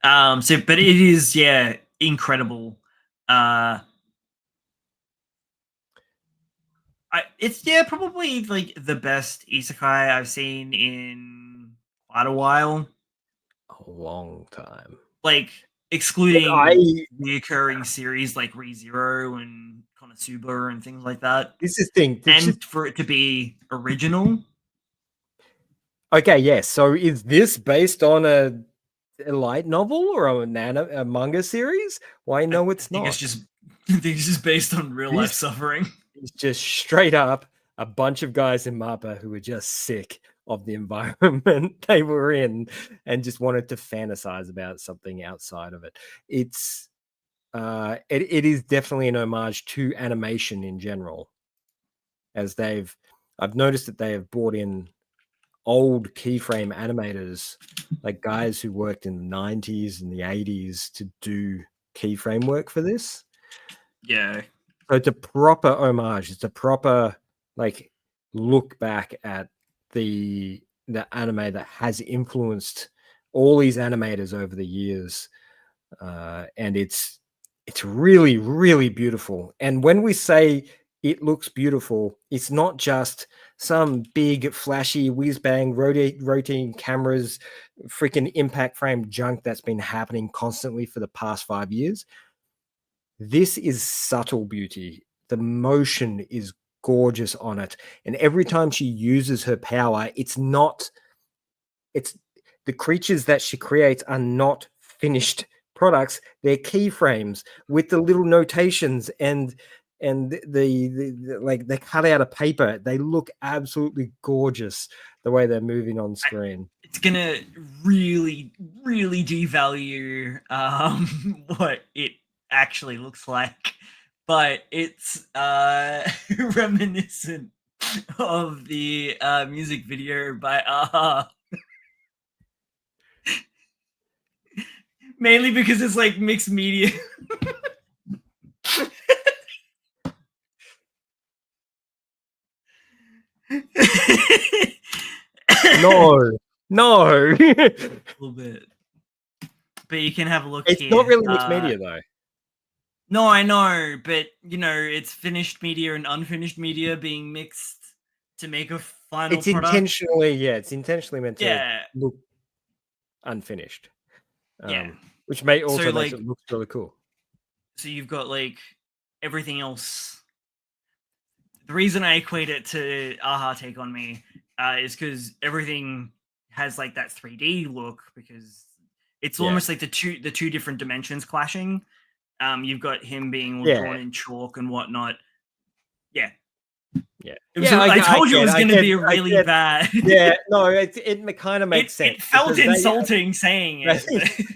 But it is, yeah, incredible. It's probably like the best isekai I've seen in quite a while. A long time. Like But excluding reoccurring series like ReZero and Konosuba and things like that. this is the thing. And for it to be original. Okay, yes. So is this based on a light novel or a manga series? Why no, it's I think not. it's just based on real life suffering. It's just straight up a bunch of guys in Mappa who were just sick of the environment they were in and just wanted to fantasize about something outside of it. It's it is definitely an homage to animation in general, as I've noticed that they have brought in old keyframe animators, like guys who worked in the 90s and the 80s to do keyframe work for this. Yeah. So it's a proper homage. It's a proper like look back at the anime that has influenced all these animators over the years, and it's really really beautiful. And when we say it looks beautiful, it's not just some big flashy whiz bang rotating cameras, freaking impact frame junk that's been happening constantly for the past 5 years. This is subtle beauty. The motion is gorgeous on it. And every time she uses her power, it's the creatures that she creates are not finished products. They're keyframes with the little notations and the like they cut out of paper. They look absolutely gorgeous the way they're moving on screen. It's gonna really, really devalue what it actually looks like, but it's reminiscent of the music video by Aha. Mainly because it's like mixed media. No. A little bit. But you can have a look It's here. not really mixed media though. No, I know, but it's finished media and unfinished media being mixed to make a final It's product. it's intentionally meant to look unfinished. Which also makes it look really cool. So you've got like everything else. The reason I equate it to Aha Take on Me is because everything has like that 3D look, because it's almost like the two different dimensions clashing. You've got him being all drawn in chalk and whatnot. Yeah. I told you it was going to be really bad. Yeah, no, it kind of makes sense. It felt insulting saying it.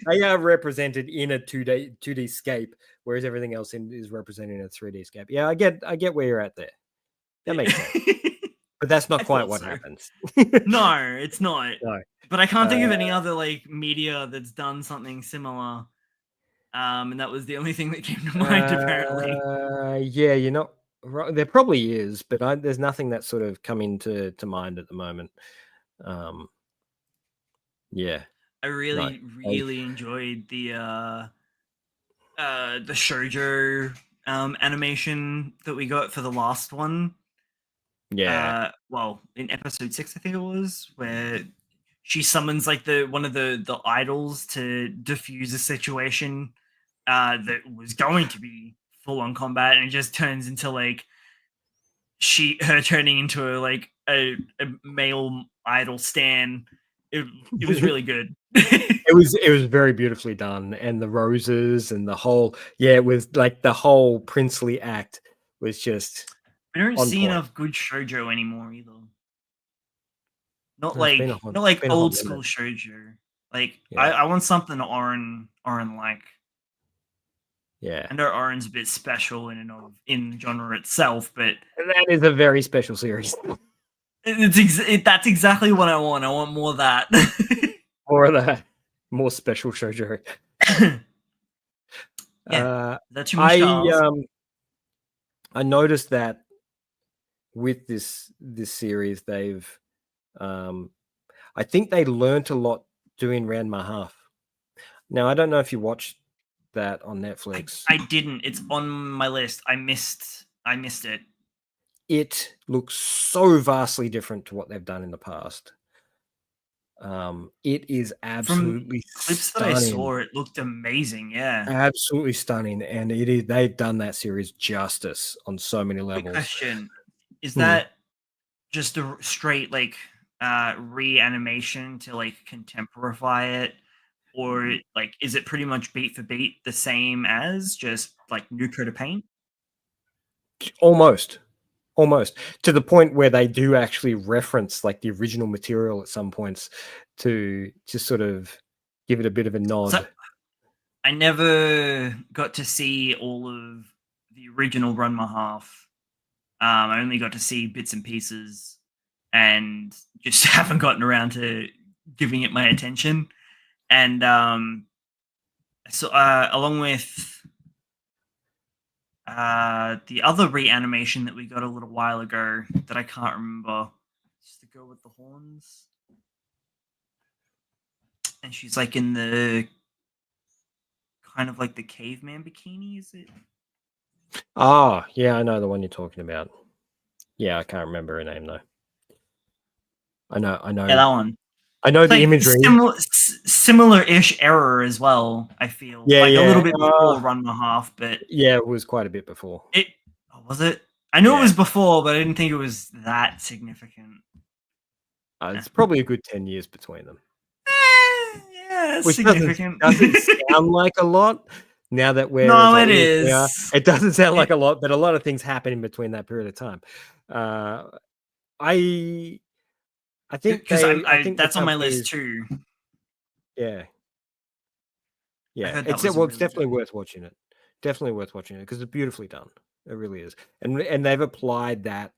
They are represented in a 2D scape, whereas everything else is represented in a 3D scape. Yeah, I get where you're at there. That makes sense. But that's not quite what happens. No, it's not. No. But I can't think of any other like media that's done something similar. And that was the only thing that came to mind, apparently. Yeah, There probably is, but there's nothing that's sort of coming to mind at the moment. Yeah, I no. really enjoyed the shoujo animation that we got for the last one. Yeah. Well, in episode 6, I think it was, where she summons like one of the idols to defuse a situation that was going to be full on combat, and it just turns into like her turning into a male idol stan. It was really good. It was very beautifully done, and the roses and the whole it was like the whole princely act was just We don't on see point. enough good shoujo anymore either. Not No, it's like been a hot, not like been a hot old minute. school shoujo. Like Yeah, I want something Oren like. yeah. I know Oren's a bit special in genre itself, but And that is a very special series. that's exactly what I want. I want more of that. More of that, more special shoujo. Yeah, that's too much to ask. I noticed that with this series, they've I think they learnt a lot doing Ranma Half. Now I don't know if you watched that on Netflix. I didn't. It's on my list. I missed it. It looks so vastly different to what they've done in the past. It is From absolutely clips that I stunning. saw, it looked amazing. Yeah. Absolutely stunning, and they've done that series justice on so many Quick levels. question: Is Hmm. that just a straight like reanimation to like contemporify it, or like is it pretty much beat for beat the same as just like new coat of paint? Almost, to the point where they do actually reference like the original material at some points to just sort of give it a bit of a So nod. I never got to see all of the original Run Half. I only got to see bits and pieces, and just haven't gotten around to giving it my attention. And so, along with the other reanimation that we got a little while ago that I can't remember, just to go with the horns, and she's like in the kind of like the caveman bikini. Is it? Ah, yeah, I know the one you're talking about. Yeah, I can't remember her name though. I know, Yeah, that one. I know It's the like imagery. similar-ish error as well. I feel Yeah, like a little yeah, bit before Run the Half, but yeah. It was quite a bit before. it was it. I knew it Yeah, was before, but I didn't think it was that significant. it's probably a good 10 years between them, Yeah, which significant. doesn't sound like a lot. Now that we're as No, it old as we are, is. it doesn't sound like It a lot, but a lot of things happen in between that period of time. Uh, I because I think the that's on my company list is too. yeah, I yeah. heard that was a It's really definitely good. worth watching it. Definitely worth watching it because it's beautifully done. It really is, and they've applied that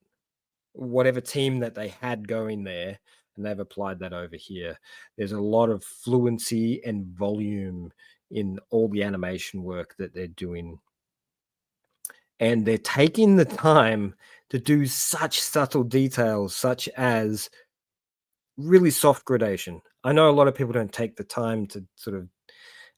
whatever team that they had going there, and they've applied that over here. There's a lot of fluency and volume in all the animation work that they're doing, and they're taking the time to do such subtle details, such as really soft gradation. I know a lot of people don't take the time to sort of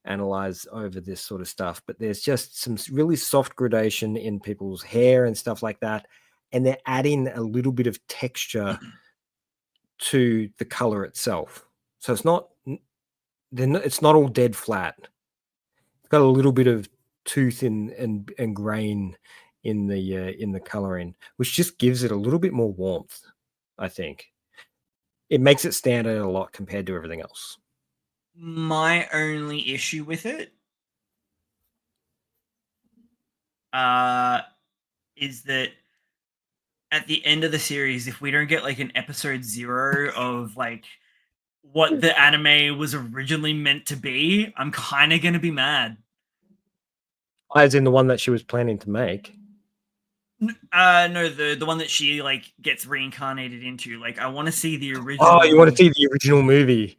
analyze over this sort of stuff, but there's just some really soft gradation in people's hair and stuff like that, and they're adding a little bit of texture to the color itself. So it's not it's not all dead flat. It's got a little bit of tooth and grain in the coloring, which just gives it a little bit more warmth. I think it makes it stand out a lot compared to everything else. My only issue with it is that at the end of the series, if we don't get like an episode 0 of like what the anime was originally meant to be, I'm kind of gonna be mad. As in the one that she was planning to make. No, the one that she like gets reincarnated into. Like, I want to see the Oh, you want to original. see the original movie?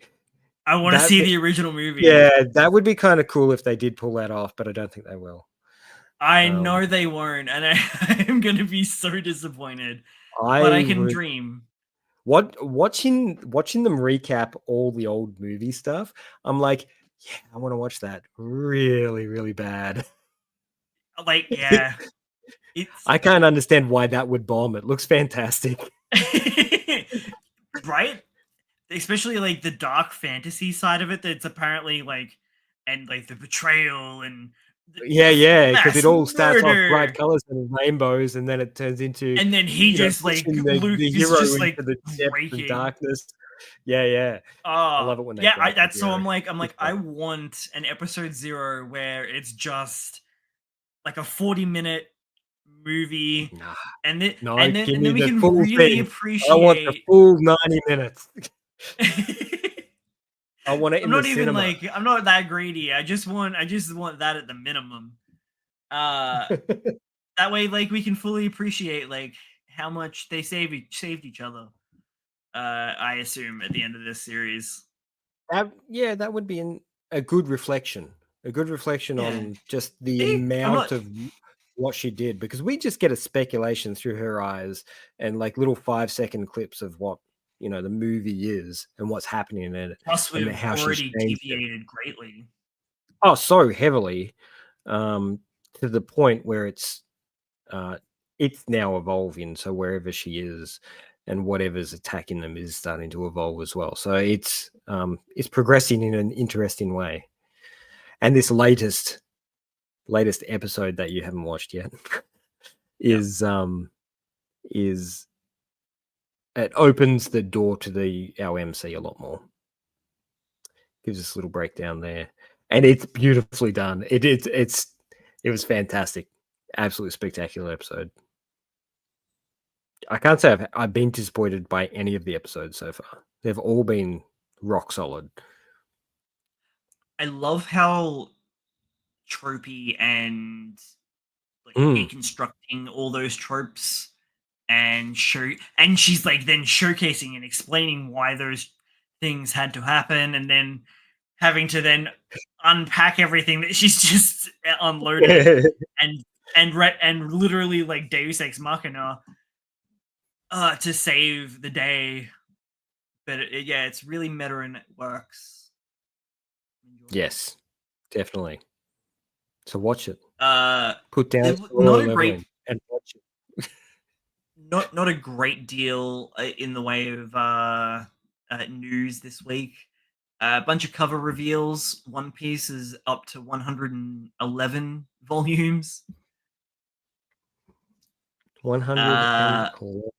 I want to That see the original movie. yeah, that would be kind of cool if they did pull that off, but I don't think they will. I Um, know they won't, and I am going to be so disappointed. But I I can was dream. watching them recap all the old movie stuff. I'm like, yeah, I want to watch that really, really bad. Like, yeah, it's I can't understand why that would bomb. It looks fantastic. right. Especially like the dark fantasy side of it. That's apparently like, and like the betrayal and Yeah, because it mass all starts off bright murder. colors and rainbows, and then it turns into, And then he just like pushing Luke the is hero just into like the depths of breaking. darkness. Yeah. I love it when they Yeah, break the that's so hero. I'm like I want an episode 0 where it's just like a 40-minute movie, Nah, and then no, give and then me we the can full really thing. I want the appreciate. full 90 minutes. I want it in the cinema. I'm not that greedy. I just want that at the minimum. Uh that way like we can fully appreciate like how much they saved each other. I assume at the end of this series. That would be a good reflection. A good reflection Yeah. on just the See? I'm amount not of what she did, because we just get a speculation through her eyes and like little 5-second clips of what the movie is and what's happening in it plus and we've how she's already changed it. deviated greatly. Oh, so heavily, um, to the point where uh, it's now evolving. So wherever she is and whatever's attacking them is starting to evolve as well. So it's progressing in an interesting way. And this latest episode that you haven't watched yet Yep. is it opens the door to our MC a lot more. Gives us a little breakdown there, and it's beautifully done. It was fantastic, absolutely spectacular episode. I can't say I've been disappointed by any of the episodes so far. They've all been rock solid. I love how tropey and like Mm. deconstructing all those tropes and she's like then showcasing and explaining why those things had to happen and then having to then unpack everything that she's just unloaded and and literally like Deus Ex Machina to save the day. But yeah, it's really meta and it works. Yes, definitely. So watch it. Uh, Put down not solo a great leveling and watch it. not a great deal in the way of news this week. A bunch of cover reveals. One Piece is up to 111 volumes. 111 volumes.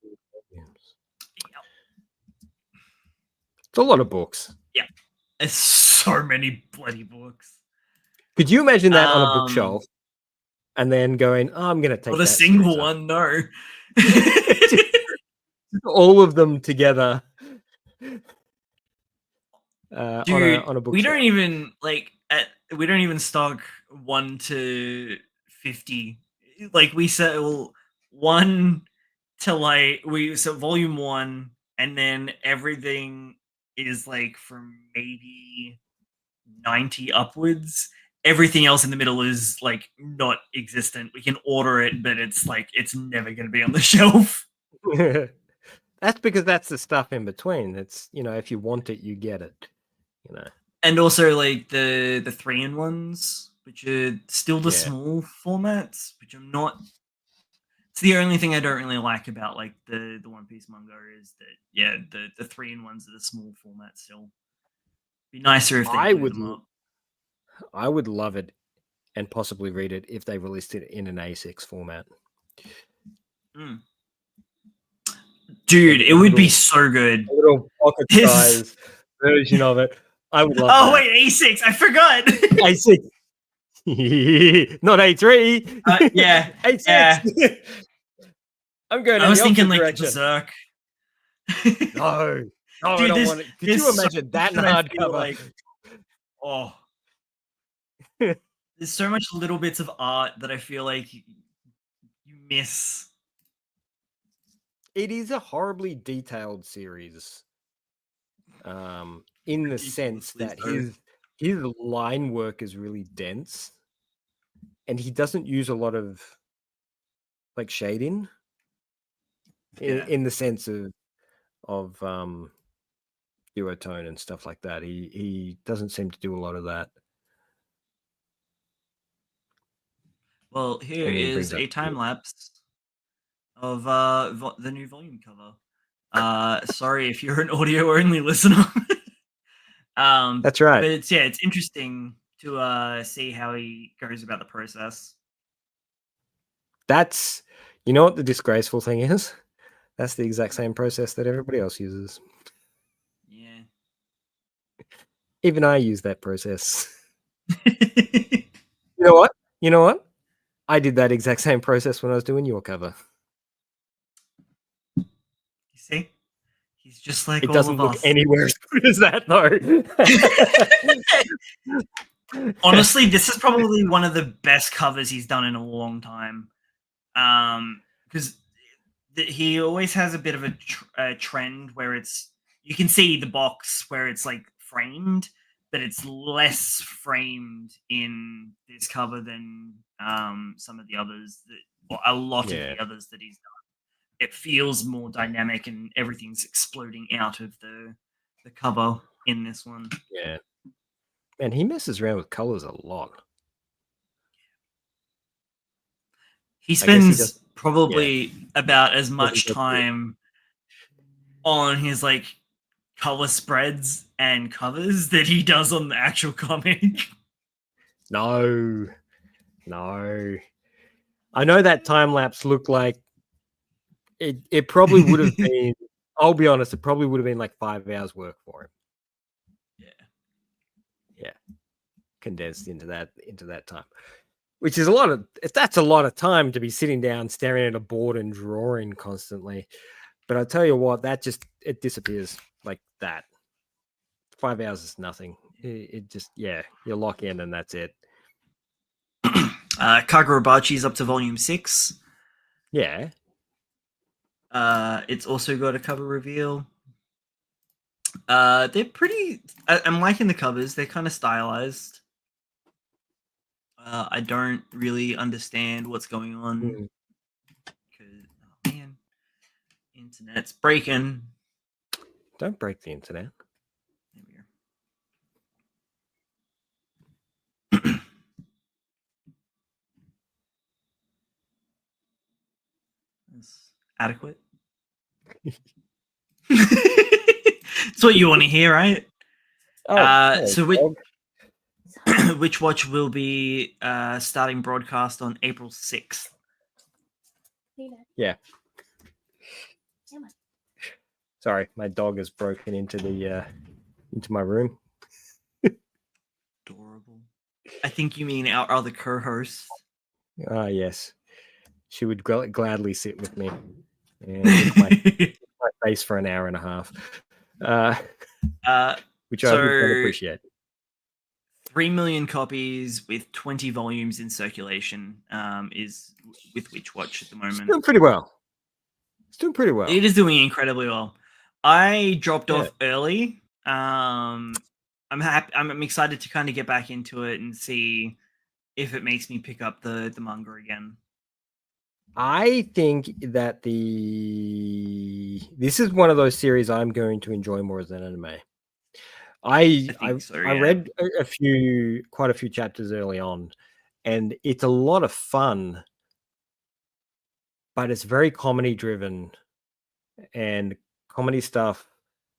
It's a lot of books. Yeah, it's so many bloody books. Could you imagine that on a Um, bookshelf and then going, "Oh, I'm going to take not a that series single up." one, no. All of them together Dude, on a we bookshelf. don't even we don't even stock 1 to 50. Like we sell 1 to like we so volume 1 and then everything is like from maybe 90 upwards. Everything else in the middle is like not existent. We can order it, but it's like it's never going to be on the shelf. That's because that's the stuff in between. It's, if you want it, you get it. And also like the 3-in-1s, which are still the Yeah. small formats, which I'm not. It's the only thing I don't really like about like the One Piece manga is that yeah the 3-in-1s are the small format still. Be nicer if they I blew would them up. I would love it and possibly read it if they released it in an A6 format. Mm. Dude, it would be so good. A little pocket This. size version of it. I would love Oh that. wait, A6. I forgot. A6. Not A3. Yeah, A6. yeah. I'm going I in was the thinking opposite like the direction. Berserk. No, I Dude, don't want it. Could you there's so imagine much that in that I feel hardcover? like oh, there's so much little bits of art that I feel like you miss. It is a horribly detailed series. In the sense Ridiculously that so. his line work is really dense. and he doesn't use a lot of like shading in the sense of duotone and stuff like that. He doesn't seem to do a lot of that. Well, here And then he is brings up a time lapse of the new volume cover. Sorry if you're an audio only listener. That's right. But it's interesting to see how he goes about the process. That's, you know what the disgraceful thing is? That's the exact same process that everybody else uses. Yeah. Even I use that process. You know what? You know what? I did that exact same process when I was doing your cover. You see? He's just like It all doesn't of look us. anywhere as good as that, though. Honestly, this is probably one of the best covers he's done in a long time. Because he always has a bit of a trend where you can see the box where it's like framed, but it's less framed in this cover than some of the others or a lot of the others that he's done. It feels more dynamic and everything's exploding out of the cover in this one. Yeah. Man, he messes around with colors a lot. He spends probably about as much time on his like color spreads and covers that he does on the actual comic. No. I know that time lapse looked like it probably would have been, I'll be honest, it probably would have been like 5 hours work for him. Yeah. Condensed into that time. Which is that's a lot of time to be sitting down, staring at a board and drawing constantly. But I tell you what, it disappears like that. 5 hours is nothing. It just, you lock in and that's it. Kagurabachi's up to volume 6. Yeah. It's also got a cover reveal. They're pretty. I'm liking the covers. They're kind of stylized. I don't really understand what's going on. Because, oh man, internet's breaking. Don't break the internet. There we go. That's adequate. It's what you want to hear, right? So Witch Watch will be starting broadcast on April 6th. Yeah. Sorry, my dog has broken into my room. Adorable. I think you mean our other co-host. Yes. She would gladly sit with me and lick my face for an hour and a half. Which I would appreciate. 3 million copies with 20 volumes in circulation is with Witch Watch at the moment. It's doing pretty well. It is doing incredibly well. I dropped off early. I'm happy. I'm excited to kind of get back into it and see if it makes me pick up the manga again. I think that this is one of those series I'm going to enjoy more as an anime. I read quite a few chapters early on, and it's a lot of fun, but it's very comedy driven, and comedy stuff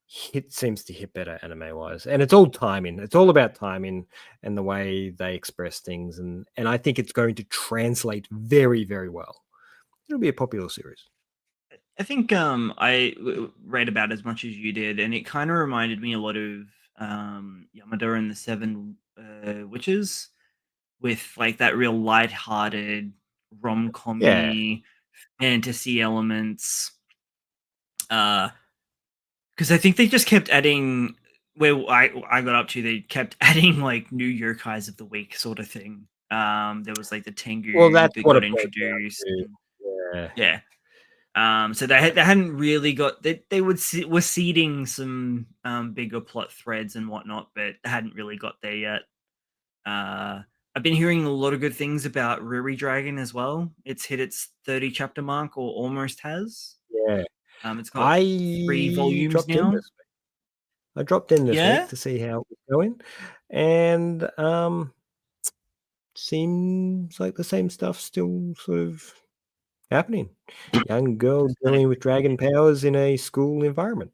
seems to hit better anime wise, and it's all timing. It's all about timing and the way they express things, and I think it's going to translate very, very well. It'll be a popular series. I think I read about as much as you did, and it kind of reminded me a lot of Yamada and the Seven Witches, with like that real light-hearted rom-com fantasy elements. Because I think they just kept adding where I got up to. They kept adding like new yokais of the week sort of thing. There was like the Tengu that got introduced. Yeah. So they hadn't really got they were seeding some bigger plot threads and whatnot, but hadn't really got there yet. I've been hearing a lot of good things about Ruri Dragon as well. It's hit its 30 chapter mark, or almost has. Yeah. It's got 3 volumes dropped in now. this week. I dropped in this Yeah. week to see how it was going, and seems like the same stuff still sort of happening. Young girl dealing with dragon powers in a school environment,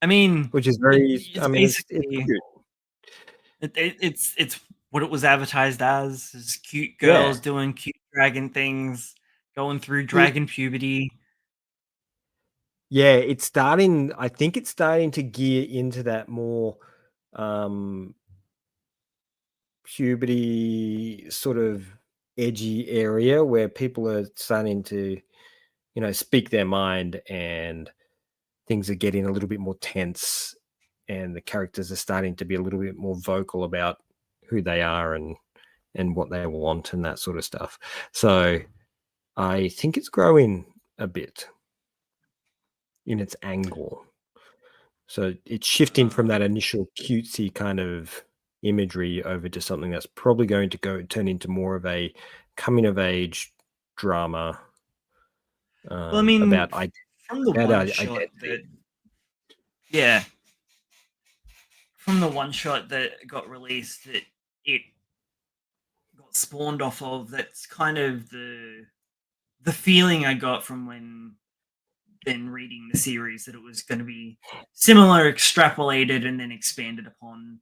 I mean, which is very. it's I mean, it's basically cute. it's what it was advertised as: is cute Yeah. girls doing cute dragon things, going through Well, dragon puberty. yeah, it's starting. I think it's starting to gear into that more puberty sort of edgy area where people are starting to, speak their mind, and things are getting a little bit more tense, and the characters are starting to be a little bit more vocal about who they are and what they want and that sort of stuff. So I think it's growing a bit in its angle. So it's shifting from that initial cutesy kind of imagery over to something that's probably going to turn into more of a coming of age drama Well, I mean, about from the one shot identity. that, yeah, from the one shot that got released, that it got spawned off of. That's kind of the feeling I got from when been reading the series, that it was going to be similar, extrapolated, and then expanded upon.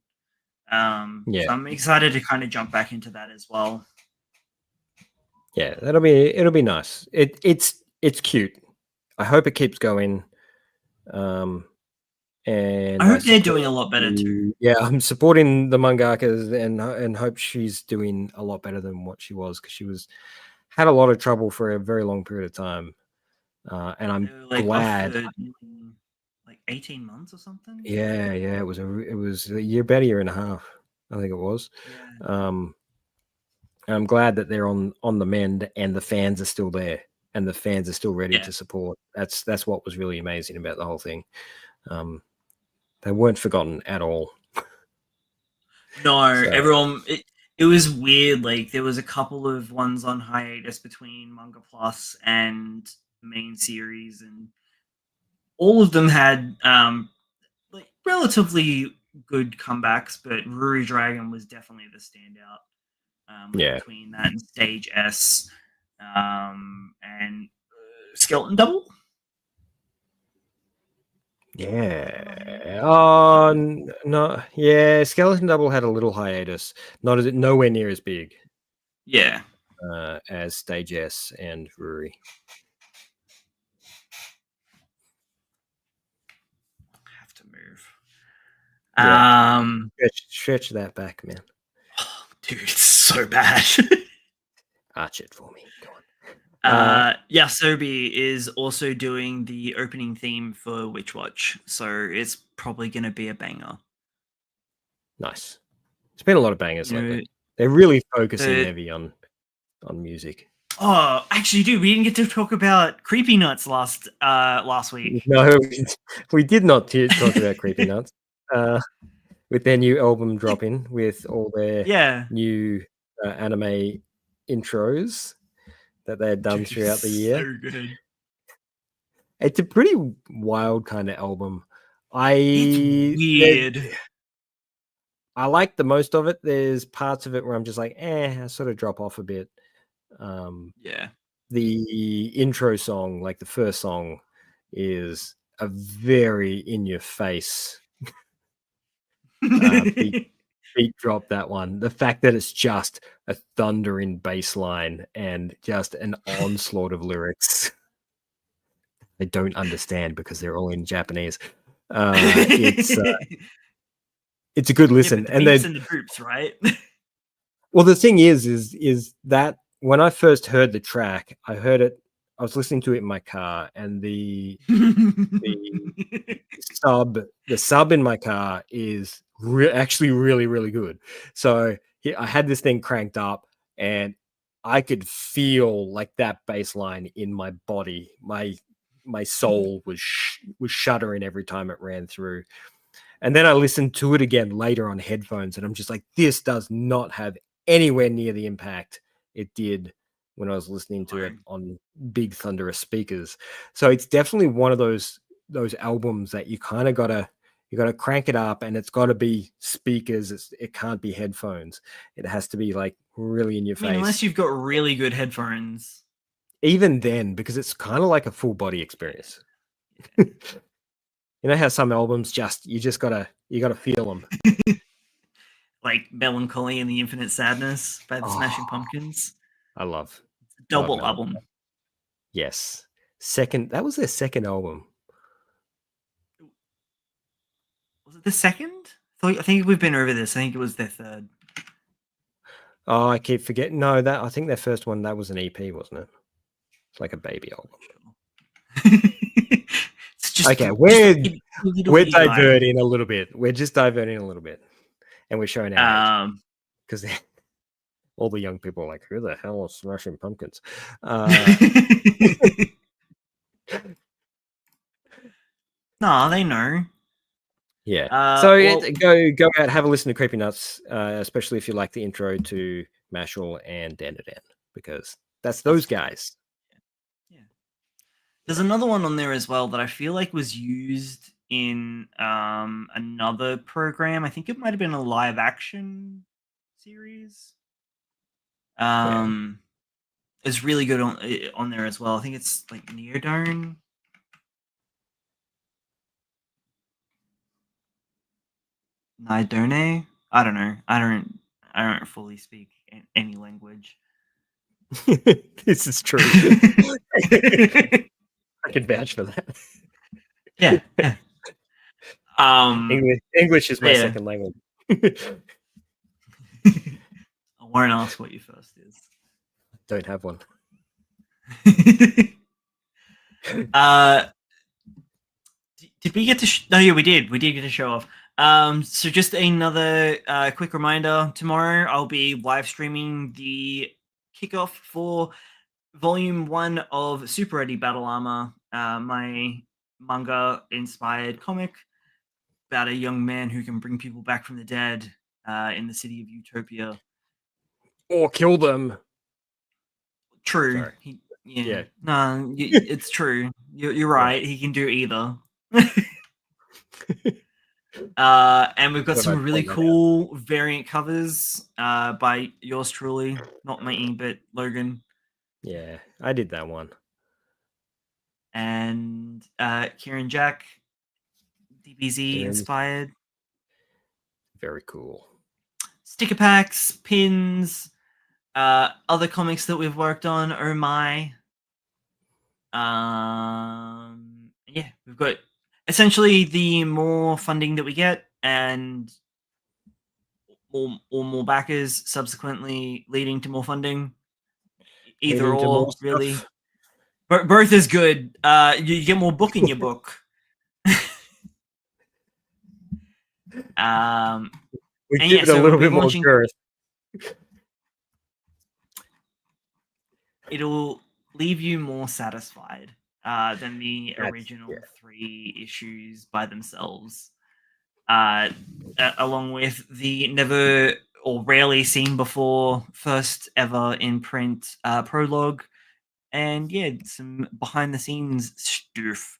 Yeah, So I'm excited to kind of jump back into that as well. yeah, it'll be nice. It's cute. I hope it keeps going. And I hope they're doing a lot better too. Yeah, I'm supporting the mangakas and hope she's doing a lot better than what she was, because she had a lot of trouble for a very long period of time. And I'm Like glad. off for like 18 months or something. Yeah, it was a year, about a year and a half, I think it was. Yeah. I'm glad that they're on the mend, and the fans are still there, and the fans are still ready to support. That's what was really amazing about the whole thing. They weren't forgotten at all. No, So, everyone. It was weird. Like there was a couple of ones on hiatus between Manga Plus and the main series, and all of them had like relatively good comebacks. But Ruri Dragon was definitely the standout. yeah. Between that and Stage S, and Skeleton Double. Yeah. Oh no. Yeah. Skeleton Double had a little hiatus. Nowhere near as big. Yeah. As Stage S and Ruri. I have to move. Yeah. Stretch that back, man. Oh, dude, it's so bad. Arch it for me. Go on. Yasobi is also doing the opening theme for Witch Watch, so it's probably going to be a banger. Nice. It's been a lot of bangers lately. They're really focusing heavy on music. Oh, actually, dude, we didn't get to talk about Creepy Nuts last week. No, we did not talk about Creepy Nuts. With their new album dropping, with all their new anime intros that they had done throughout the year. So good. It's a pretty wild kind of album. It's weird. I like the most of it. There's parts of it where I'm just like, I sort of drop off a bit. The intro song, like the first song, is a very in your face beat drop. That one, the fact that it's just a thundering bass line and just an onslaught of lyrics I don't understand because they're all in Japanese. It's a good listen. Yeah, but the beats and the groups, right? Well, the thing is that when I first heard the track, I was listening to it in my car, and the sub in my car is actually really, really good. So I had this thing cranked up, and I could feel like that bass line in my body. My soul was shuddering every time it ran through. And then I listened to it again later on headphones, and I'm just like, this does not have anywhere near the impact it did when I was listening to it on big thunderous speakers. So it's definitely one of those albums that you kind of gotta crank it up, and it's got to be speakers. It can't be headphones. It has to be like really in your face. Unless you've got really good headphones. Even then, because it's kind of like a full body experience. Yeah. You know how some albums you gotta feel them. Like Melancholy and the Infinite Sadness by the Smashing Pumpkins. I love. Double album. Yes. That was their second album. Was it the second? I think we've been over this. I think it was their third. Oh, I keep forgetting. No, I think their first one, that was an EP, wasn't it? It's like a baby album. It's just okay, we're diverting a little bit. We're just diverting a little bit. And we're showing our age. Because all the young people are like, who the hell is Smashing Pumpkins? No, they know. Yeah. So go out, have a listen to Creepy Nuts, especially if you like the intro to Mashal and Dan, because that's those guys. Yeah. There's another one on there as well that I feel like was used in another program. I think it might have been a live action series. It's really good on there as well. I think it's like Neodone. Nidone? I don't know. I don't fully speak any language. This is true. I can vouch for that. Yeah. English is my second language. I won't ask what your first is. Don't have one. Did we get to? No, yeah, we did. We did get to show off. So just another quick reminder: tomorrow I'll be live streaming the kickoff for Volume 1 of Super Eddie Battle Armor, my manga-inspired comic about a young man who can bring people back from the dead in the city of Utopia. Or kill them. True. Yeah. No, it's true. You're right. Yeah. He can do either. And we've got some really cool variant covers by yours truly, not me, but Logan. Yeah, I did that one. And Kieran Jack, DBZ inspired. Very cool. Sticker packs, pins, other comics that we've worked on. Oh my. Yeah, we've got essentially the more funding that we get and more backers subsequently leading to more funding. Either or, really. Both is good. You get more book in your book. We give it a little bit more girth. It'll leave you more satisfied than the original 3 issues by themselves. Along with the never or rarely seen before first ever in print prologue, and yeah, some behind the scenes stuff.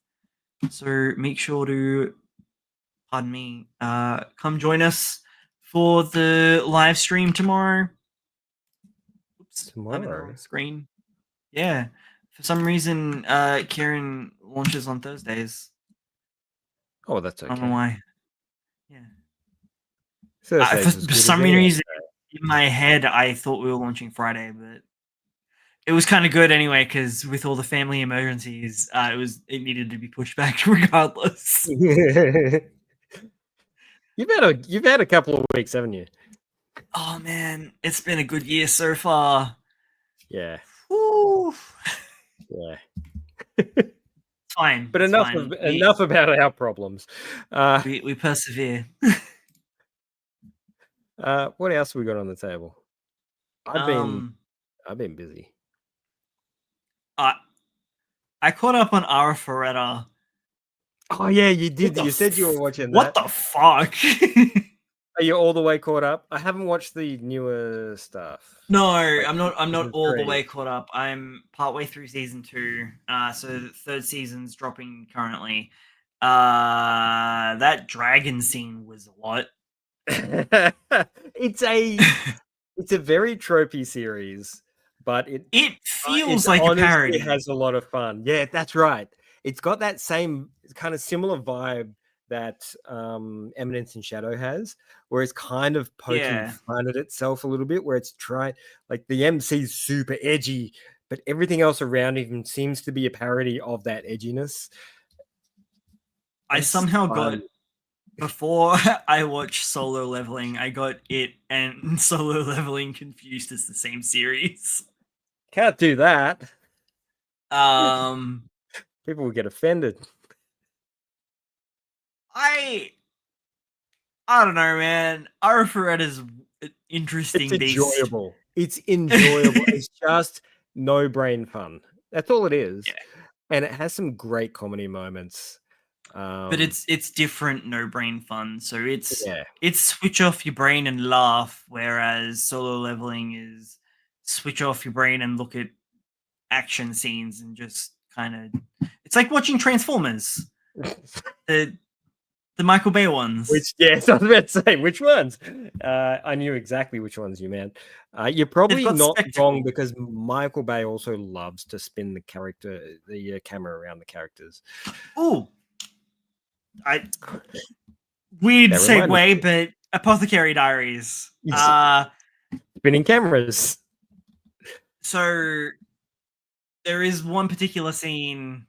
So make sure to, pardon me, come join us for the live stream tomorrow. Oops, I'm in the wrong screen. Yeah, for some reason, Kieran launches on Thursdays. Oh, that's okay. I don't know why. Yeah. For some reason, in my head, I thought we were launching Friday, but it was kind of good anyway because with all the family emergencies, it needed to be pushed back regardless. You've had a couple of weeks, haven't you? Oh man, it's been a good year so far. Yeah. Woo. Yeah. Fine. But enough about our problems. We persevere. What else have we got on the table? I've been busy. I caught up on Arifureta. Oh yeah, you did. You said you were watching that. What the fuck? Are you all the way caught up? I haven't watched the newer stuff. No, Like I'm not. I'm not season all the 3. way caught up. I'm partway through season 2. So the third season's dropping currently. That dragon scene was a lot. It's a very tropey series, but It it feels like a honestly parody. has a lot of fun. Yeah, that's right. It's got that same kind of similar vibe that Eminence in Shadow has, where it's kind of poking Yeah, fun at itself a little bit, where it's trying, like the MC's super edgy, but everything else around him seems to be a parody of that edginess. I It's somehow got fun. before I watched Solo Leveling. I got it and Solo Leveling confused as the same series. Can't do that. Um, People will get offended. I don't know, man. I refer it as It's interesting based. enjoyable. It's enjoyable. It's just no brain fun. That's all it is. Yeah. And it has some great comedy moments. But it's different no brain fun. So Yeah. it's switch off your brain and laugh, whereas Solo Leveling is switch off your brain and look at action scenes and just kind of it's like watching Transformers. The Michael Bay ones. Which, yes, I was about to say, which ones? I knew exactly which ones you meant. You're They've probably got not wrong spectacle. because Michael Bay also loves to spin the camera around the characters. Ooh, I weird That reminded me. segue, but Apothecary Diaries. Spinning cameras. So there is one particular scene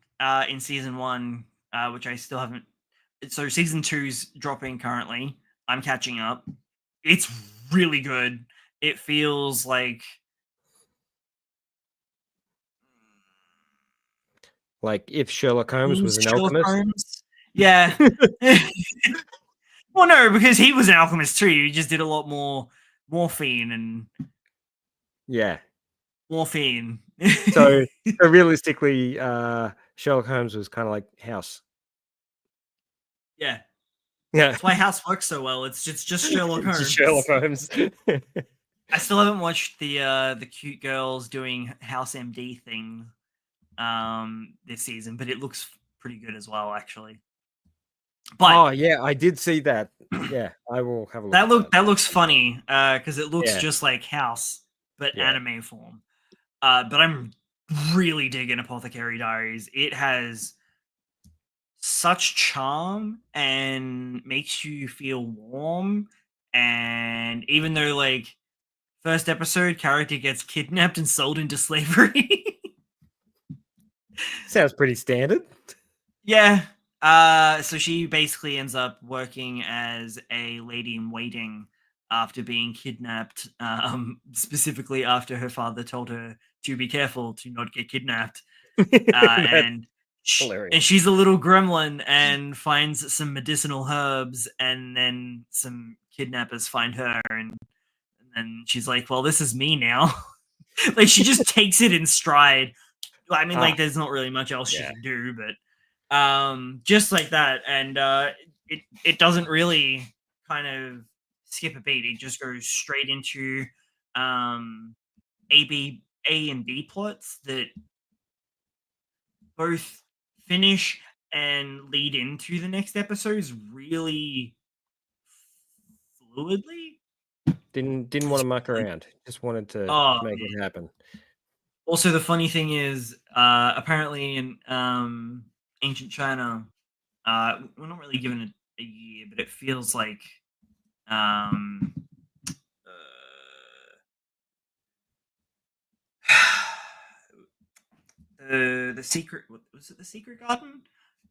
in season 1 which I still haven't. So season 2's dropping currently. I'm catching up. It's really good. It feels like Like if Sherlock Holmes was an Sherlock alchemist. Holmes. Yeah. Well, no, because he was an alchemist too. He just did a lot more morphine and Yeah. morphine. So realistically, Sherlock Holmes was kind of like House. Yeah, Yeah. that's why House works so well. It's just Sherlock Just Holmes. Sherlock Holmes. I still haven't watched the cute girls doing House MD thing this season, but it looks pretty good as well, actually. But Oh yeah, I did see that. Yeah, I will have a look at that. that looks funny because it looks Yeah. just like House, but Yeah. anime form. But I'm really digging Apothecary Diaries. It has such charm and makes you feel warm. And even though, like, first episode, character gets kidnapped and sold into slavery. Sounds pretty standard. Yeah. So she basically ends up working as a lady in waiting after being kidnapped, specifically after her father told her to be careful to not get kidnapped. That's And hilarious. she's a little gremlin and finds some medicinal herbs, and then some kidnappers find her, and then she's like, "Well, this is me now." Like she just takes it in stride. I mean, like there's not really much else she Yeah. can do, but just like that, and it doesn't really kind of skip a beat. It just goes straight into A and B plots that both finish and lead into the next episodes really fluidly. Didn't want to muck around. Just wanted to Oh, make it happen. also, the funny thing is, apparently in ancient China, we're not really given a year, but it feels like um, the secret. Was it the secret garden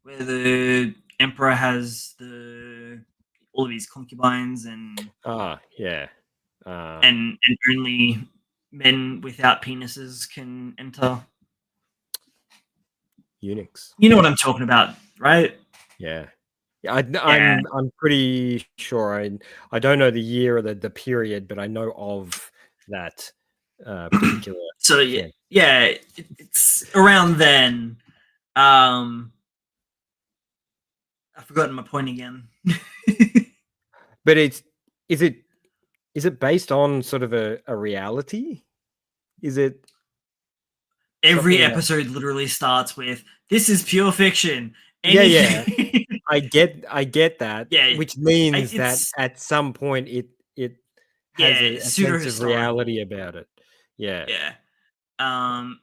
where the emperor has the all of his concubines and Yeah. and only men without penises can enter. Eunuchs. You know what I'm talking about, right? Yeah. Yeah, Yeah. I'm pretty sure. I don't know the year or the period, but I know of that particular So thing. yeah, it's around then. I've forgotten my point again. But Is it based on sort of a reality? Is it Every something that? episode literally starts with, "This is pure fiction." Yeah, yeah. Anything. I get that, Yeah, which means that it's at some point it has yeah, a pseudo sense of reality historical. about it. Yeah. Yeah. Um,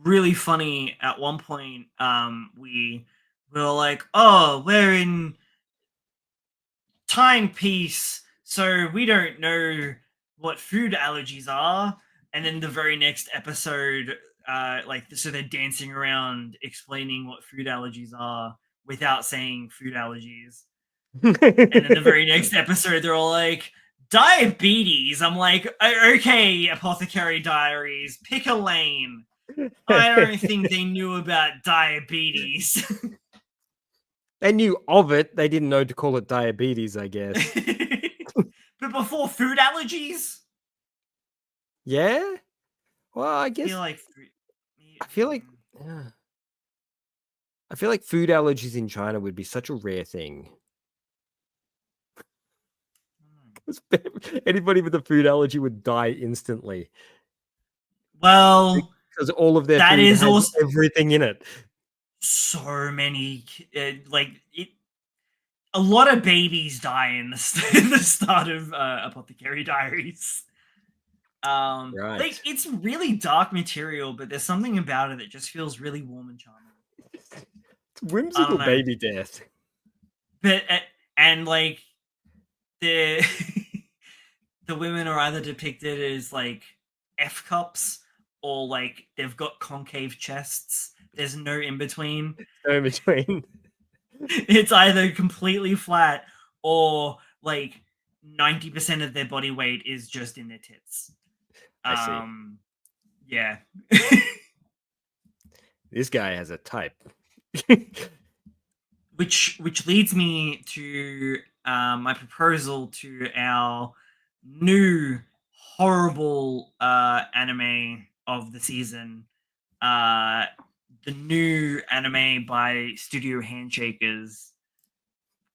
Really funny. At one point, we were like, "Oh, we're in timepiece, so we don't know what food allergies are." And then the very next episode, so they're dancing around explaining what food allergies are without saying food allergies. And then the very next episode, they're all like, "Diabetes." I'm like, Okay, Apothecary Diaries, pick a lane. I don't think they knew about diabetes. They knew of it, they didn't know to call it diabetes, I guess. But before food allergies, Yeah? Well, I I feel guess like I feel like yeah. I feel like food allergies in China would be such a rare thing. 'Cause anybody with a food allergy would die instantly well, because all of their that food is has also everything in it. so many a lot of babies die in in the start of Apothecary Diaries. Right. It's really dark material, but there's something about it that just feels really warm and charming. It's I don't whimsical know, baby death. but and like the the women are either depicted as like F cups or like they've got concave chests. There's no in between. So between. It's either completely flat or like 90% of their body weight is just in their tits. I see. Yeah. This guy has a type. Which leads me to my proposal to our new horrible anime of the season, uh, the new anime by Studio Handshakers.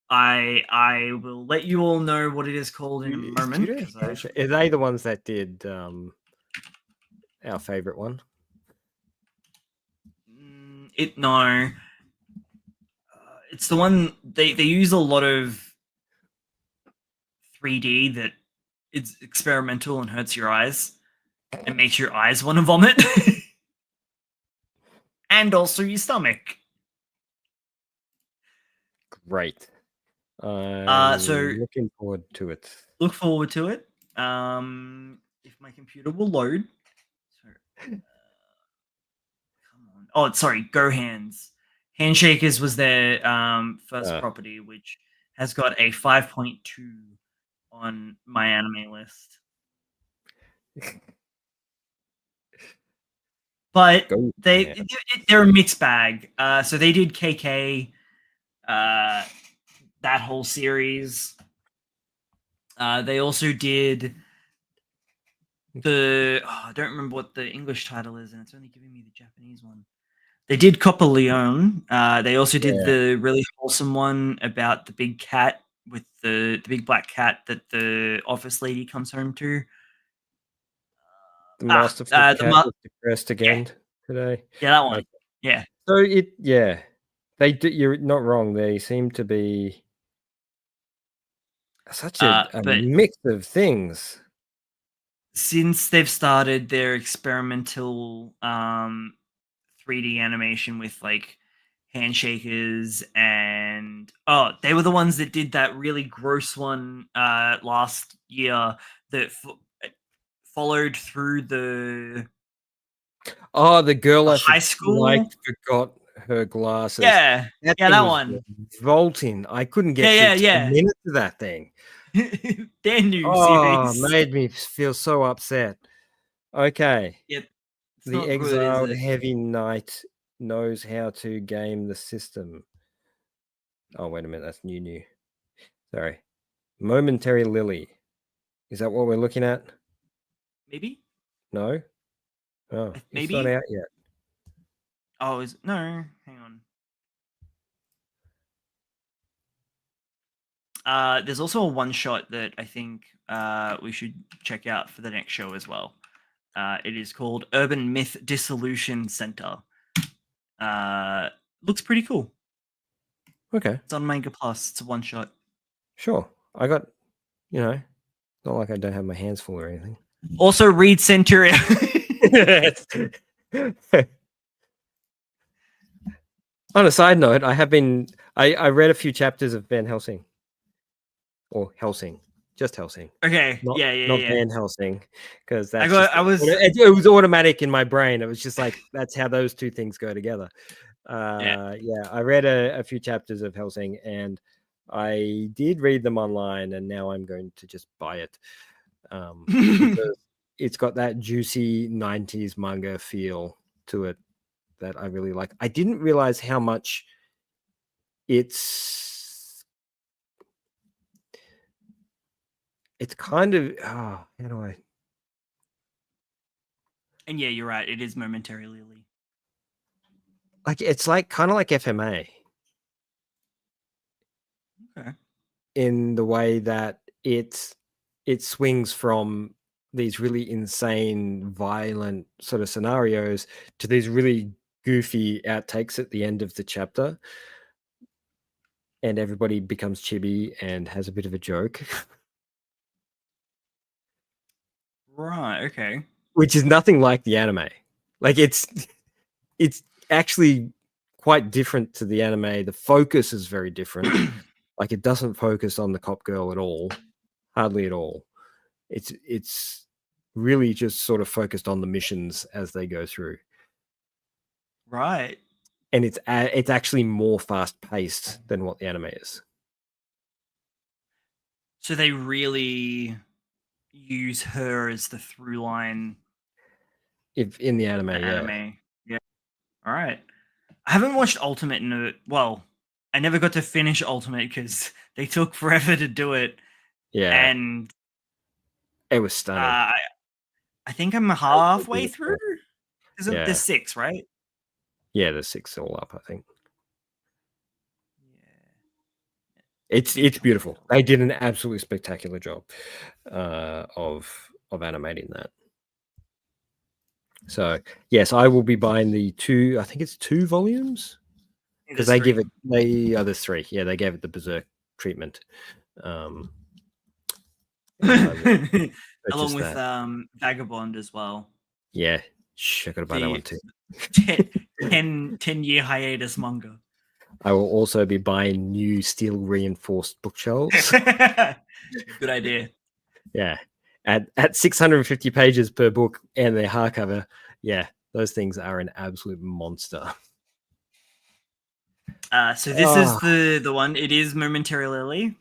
I will let you all know what it is called in a moment Studio because I Handshake. Are they the ones that did our favorite one? it no. It's the one they use a lot of 3D that it's experimental and hurts your eyes and makes your eyes want to vomit. And also your stomach. Great. I'm So looking forward to it. look forward to it. If my computer will load. So, come on. Oh, sorry. Go Hands. Handshakers was their first property, which has got a 5.2 on my anime list. But they're a mixed bag. So they did KK, that whole series. They also did I don't remember what the English title is, and it's only giving me the Japanese one. They did Copper Leone. They also did the really wholesome one about the big cat with the big black cat that the office lady comes home to. The masterful cat was depressed again today. Yeah, that one. Okay. Yeah. So they do. You're not wrong. They seem to be such a mix of things. Since they've started their experimental 3D animation with like Handshakers and they were the ones that did that really gross one last year that followed through the the girl at high school forgot her glasses. Yeah, that yeah, thing that was one. Revolting. I couldn't get through 10 minutes of that thing. Their new series made me feel so upset. Okay. Yep. The exiled heavy knight knows how to game the system. Oh, wait a minute. That's new. Sorry. Momentary Lily. Is that what we're looking at? Maybe? No? Oh, it's maybe? not out yet. Oh, no, hang on. There's also a one shot that I think we should check out for the next show as well. It is called Urban Myth Dissolution Center. Looks pretty cool. Okay, It's on Manga Plus. It's a one shot. sure. I got, not like I don't have my hands full or anything. Also, read Centuria. On a side note, I read a few chapters of Van Helsing. Or Helsing. Just Helsing. Okay. Not Yeah. Van Helsing. Because I it was automatic in my brain. It was just like that's how those two things go together. Yeah, I read a few chapters of Helsing and I did read them online, and now I'm going to just buy it. Because it's got that juicy 90s manga feel to it that I really like. I didn't realize how much it's kind of how do I And yeah, you're right. It is momentarily like it's like kind of like FMA. Okay. In the way that it swings from these really insane, violent sort of scenarios to these really goofy outtakes at the end of the chapter, and everybody becomes chibi and has a bit of a joke. Right. Okay. Which is nothing like the anime. Like it's actually quite different to the anime. The focus is very different. Like it doesn't focus on the cop girl at all, hardly at all. It's really just sort of focused on the missions as they go through. Right. And it's actually more fast paced than what the anime is. So they really use her as the through line. If in the anime, yeah. All right. I haven't watched Ultimate I never got to finish Ultimate because they took forever to do it. Yeah. And it was stunning. I think I'm halfway through. There's 6, right? Yeah, there's 6 all up, I think. It's beautiful. They did an absolutely spectacular job of animating that. So yes, I will be buying the 2. I think it's 2 volumes because they give it. There's 3. Yeah, they gave it the Berserk treatment. Along with Vagabond as well. Yeah, I gotta buy that one too. 10-year hiatus manga. I will also be buying new steel reinforced bookshelves. Good idea. Yeah, at 650 pages per book and their hardcover. Yeah, those things are an absolute monster. So this is the one. It is momentarily.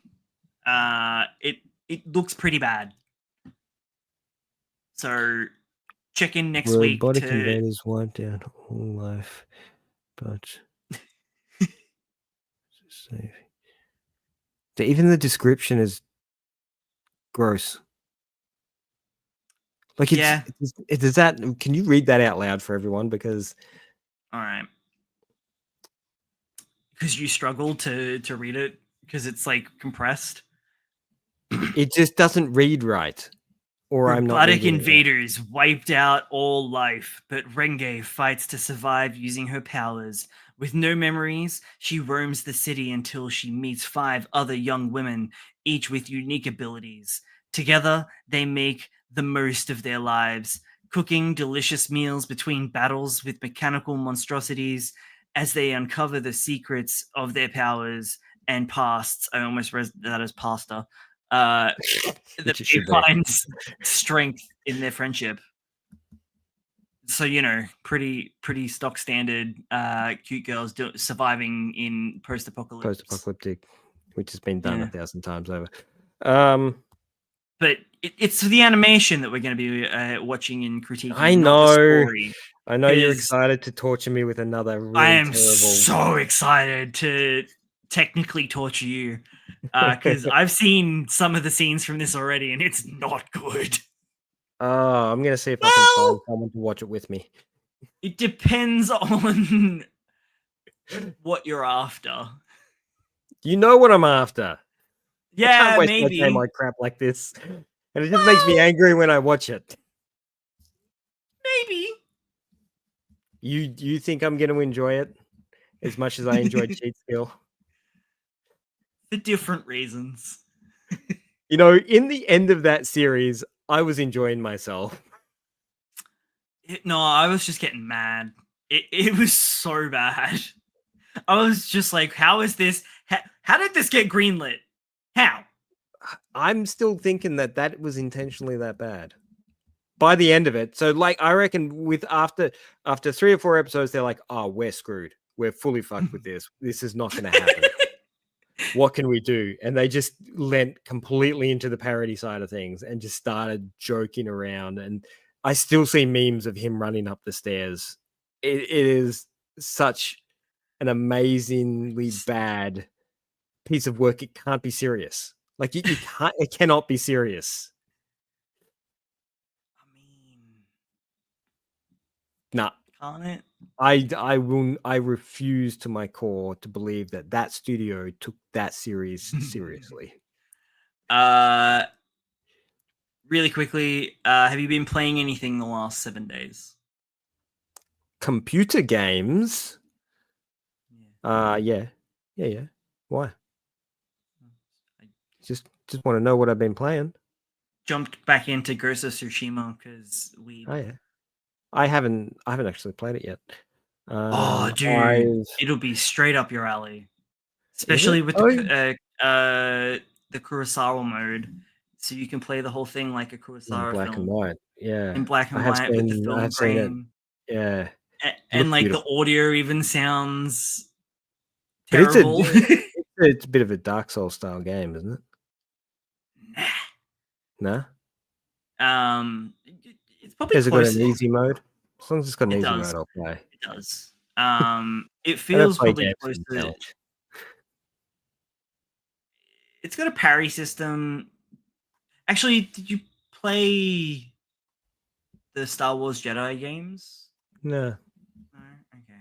It looks pretty bad. So check in next week. Robotic invaders wipe down all life, but even the description is gross. Like does that? Can you read that out loud for everyone? Because all right, because you struggle to read it because it's like compressed. It just doesn't read right. Or I'm not. Robotic invaders wiped out all life, but Renge fights to survive using her powers. With no memories, she roams the city until she meets 5 other young women, each with unique abilities. Together, they make the most of their lives, cooking delicious meals between battles with mechanical monstrosities as they uncover the secrets of their powers and pasts. I almost read that as pasta. That they find strength in their friendship. So pretty stock standard cute girls surviving in post-apocalyptic, which has been done 1,000 times over. But it's the animation that we're going to be watching and critiquing. I know. I know you're excited to torture me with another really I am terrible... so excited to technically torture you because I've seen some of the scenes from this already and it's not good. Oh, I'm going to see if I can find someone to watch it with me. It depends on what you're after. You know what I'm after. I can't Yeah, waste my time maybe. on crap like this, and it just makes me angry when I watch it. Maybe. You think I'm going to enjoy it as much as I enjoyed Cheat Skill? For different reasons. You know, in the end of that series, I was enjoying myself. No, I was just getting mad. It was so bad. I was just like, how is this? How did this get greenlit? How? I'm still thinking that that was intentionally that bad by the end of it. So, like, I reckon with after 3 or 4 episodes, they're like, "Oh, we're screwed. We're fully fucked with this. This is not going to happen. What can we do?" And they just lent completely into the parody side of things and just started joking around. And I still see memes of him running up the stairs. It is such an amazingly bad piece of work. It can't be serious. Like you can't. It cannot be serious. I mean, Nah. can't it? I refuse to my core to believe that that studio took that series seriously. uh, really quickly, have you been playing anything the last 7 days? Computer games. Yeah. Why? I Just want to know what I've been playing. jumped back into Ghost of Tsushima because Oh yeah. I haven't actually played it yet. Oh, dude, it'll be straight up your alley, Is it? especially with Oh, the Kurosawa mode, so you can play the whole thing like a in Kurosawa black and film white. Yeah. in black I and have white with the seen film it. grain, Yeah. It and looks like the beautiful. audio even sounds But terrible. it's a bit of a Dark Souls style game, isn't it? No? It's probably Has it got close. an easy mode? As long as it's got an It easy does. mode, I'll play. It does. It I don't feels play probably games for close the to. challenge. It's got a parry system. Actually, did you play the Star Wars Jedi games? No, No. Okay.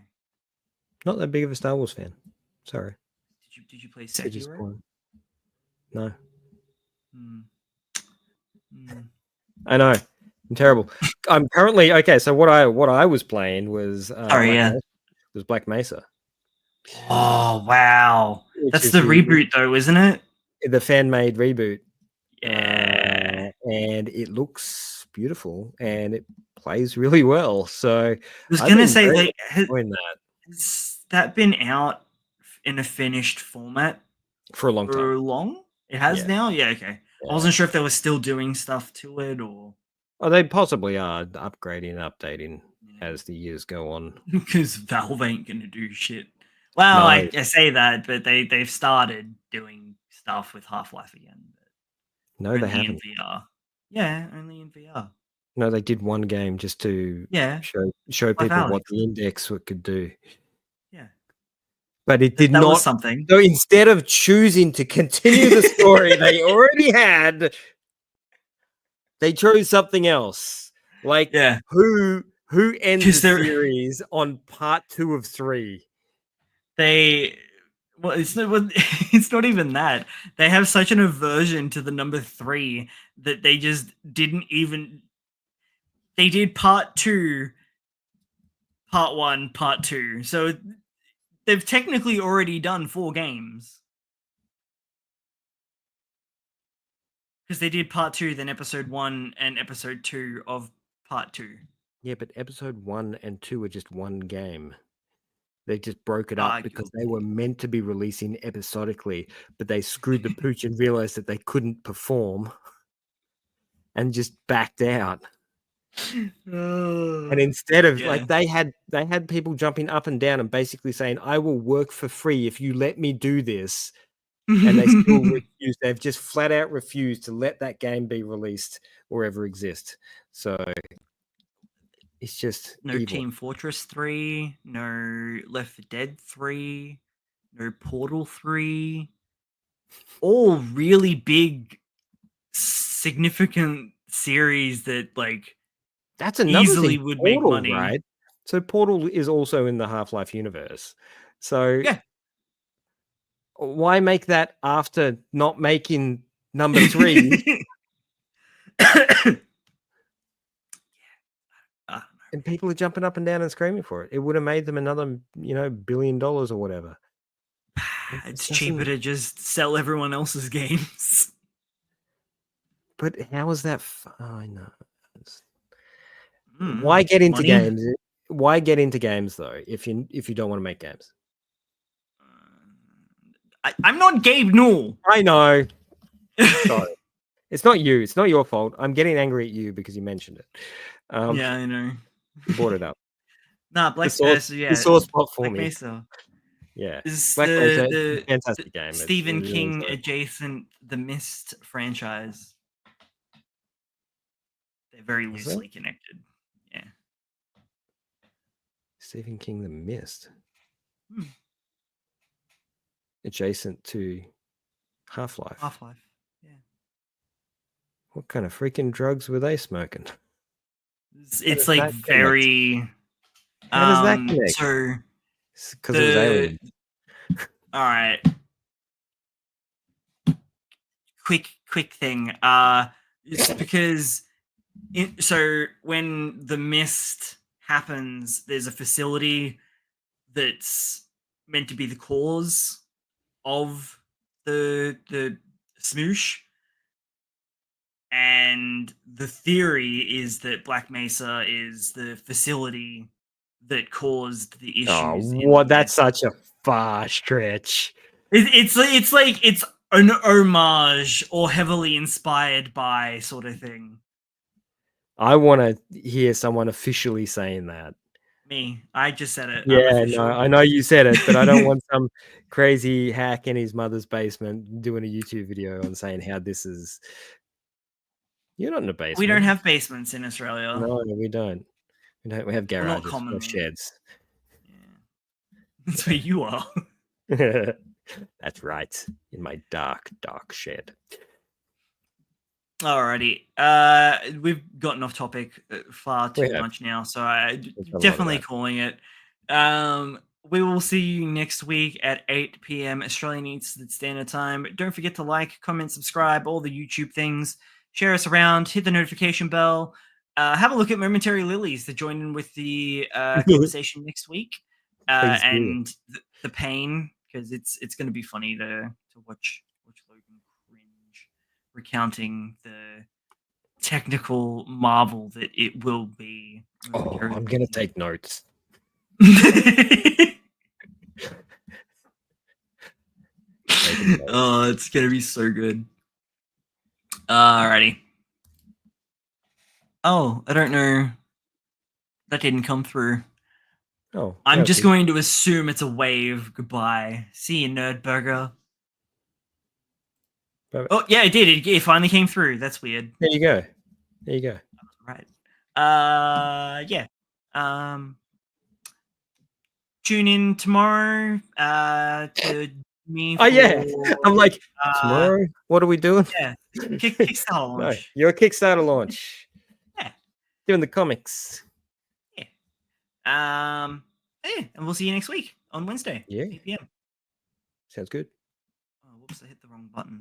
not that big of a Star Wars fan. Sorry. Did you play So just Sekiro? one. No. Hmm. Hmm. I know. I'm terrible. I'm currently okay. So what I was playing was Sorry, yeah. Black Mesa, Oh wow, which that's is the reboot though, isn't it? the fan made reboot, Yeah. and it looks beautiful and it plays really well. So I was I've gonna been say, very like, much enjoying that has that been out in a finished format for a long time. for long? It has Yeah, now? Yeah, okay. I yeah. wasn't sure if they were still doing stuff to it or Oh, they possibly are upgrading and updating yeah. as the years go on. Because Valve ain't gonna do shit. Well, No, I say that, but they've started doing stuff with Half-Life again, no, but they only in haven't. VR. Yeah, only in VR. No, they did one game just to Yeah, show Half-Life people what Alyx. the index could do. Yeah, But it did that was not. something. So instead of choosing to continue the story they already had, they chose something else. Like Yeah, who ends because a they're series on part 2 of 3? they. Well, it's not even that. They have such an aversion to the number 3 that they just didn't even. They did part 2, part 1, part 2. So they've technically already done 4 games. Because they did part 2, then episode 1 and episode 2 of part 2. Yeah, but episode 1 and 2 are just one game. They just broke it up because they Arguably. were meant to be releasing episodically, but they screwed the pooch and realized that they couldn't perform and just backed out. And instead of Yeah. like they had people jumping up and down and basically saying, "I will work for free if you let me do this." And they still refuse. They've just flat out refused to let that game be released or ever exist. So it's just No evil. Team Fortress 3, no Left 4 Dead 3, no Portal 3. All really big, significant series that like That's another easily thing. would make Portal, money. right? So Portal is also in the Half-Life universe. So Yeah. Why make that after not making number 3? And people are jumping up and down and screaming for it. It would have made them another, $1 billion or whatever. It's cheaper to just sell everyone else's games. But how is that? I know. Why get into games? Why get into games though? If you don't want to make games, I'm not Gabe Newell. I know. Sorry, it's not you. It's not your fault. I'm getting angry at you because you mentioned it. Yeah, I know. You brought it up. Nah, Black Mesa. Yeah, the sore spot for Black me. Mesa. Yeah, Is Black Mesa, the fantastic game. Stephen King adjacent The Mist franchise. They're very loosely connected. Yeah. Stephen King, The Mist. Adjacent to Half-Life. Half-Life. Yeah. What kind of freaking drugs were they smoking? It's like very. How does that connect? So because it was aliens. All right. Quick thing. It's because so when the mist happens, there's a facility that's meant to be the cause of the smoosh, and the theory is that Black Mesa is the facility that caused the issues. Oh, what? That's such a far stretch. It's like it's an homage or heavily inspired by sort of thing. I want to hear someone officially saying that. Me, I just said it. Yeah, no, I know you said it, but I don't want some crazy hack in his mother's basement doing a YouTube video on saying how this is. You're not in a basement. We don't have basements in Australia. No, we don't. We have garages or sheds. Yeah. That's where you are. That's right. In my dark shed. Alrighty. We've gotten off topic far too much now, so I definitely calling it. We will see you next week at 8 p.m. Australian Eastern Standard Time. Don't forget to like, comment, subscribe, all the YouTube things. Share us around, hit the notification bell. Have a look at Momentary Lilies to join in with the conversation next week. And the pain, because it's going to be funny to watch Logan cringe recounting the technical marvel that it will be. Oh, I'm going to take notes. Oh, it's going to be so good. Alrighty. Oh, I don't know. That didn't come through. Oh, I'm just going to assume it's a wave. Goodbye. See you, Nerdburger. Oh, yeah, it did. It finally came through. That's weird. There you go. Right. Yeah. Tune in tomorrow to me. Oh, yeah. I'm like, tomorrow? What are we doing? Yeah. Kickstarter launch. No, you're a Kickstarter launch. Yeah. Doing the comics. Yeah. And we'll see you next week on Wednesday. Yeah. 8 p.m. Sounds good. Oh, whoops, I hit the wrong button.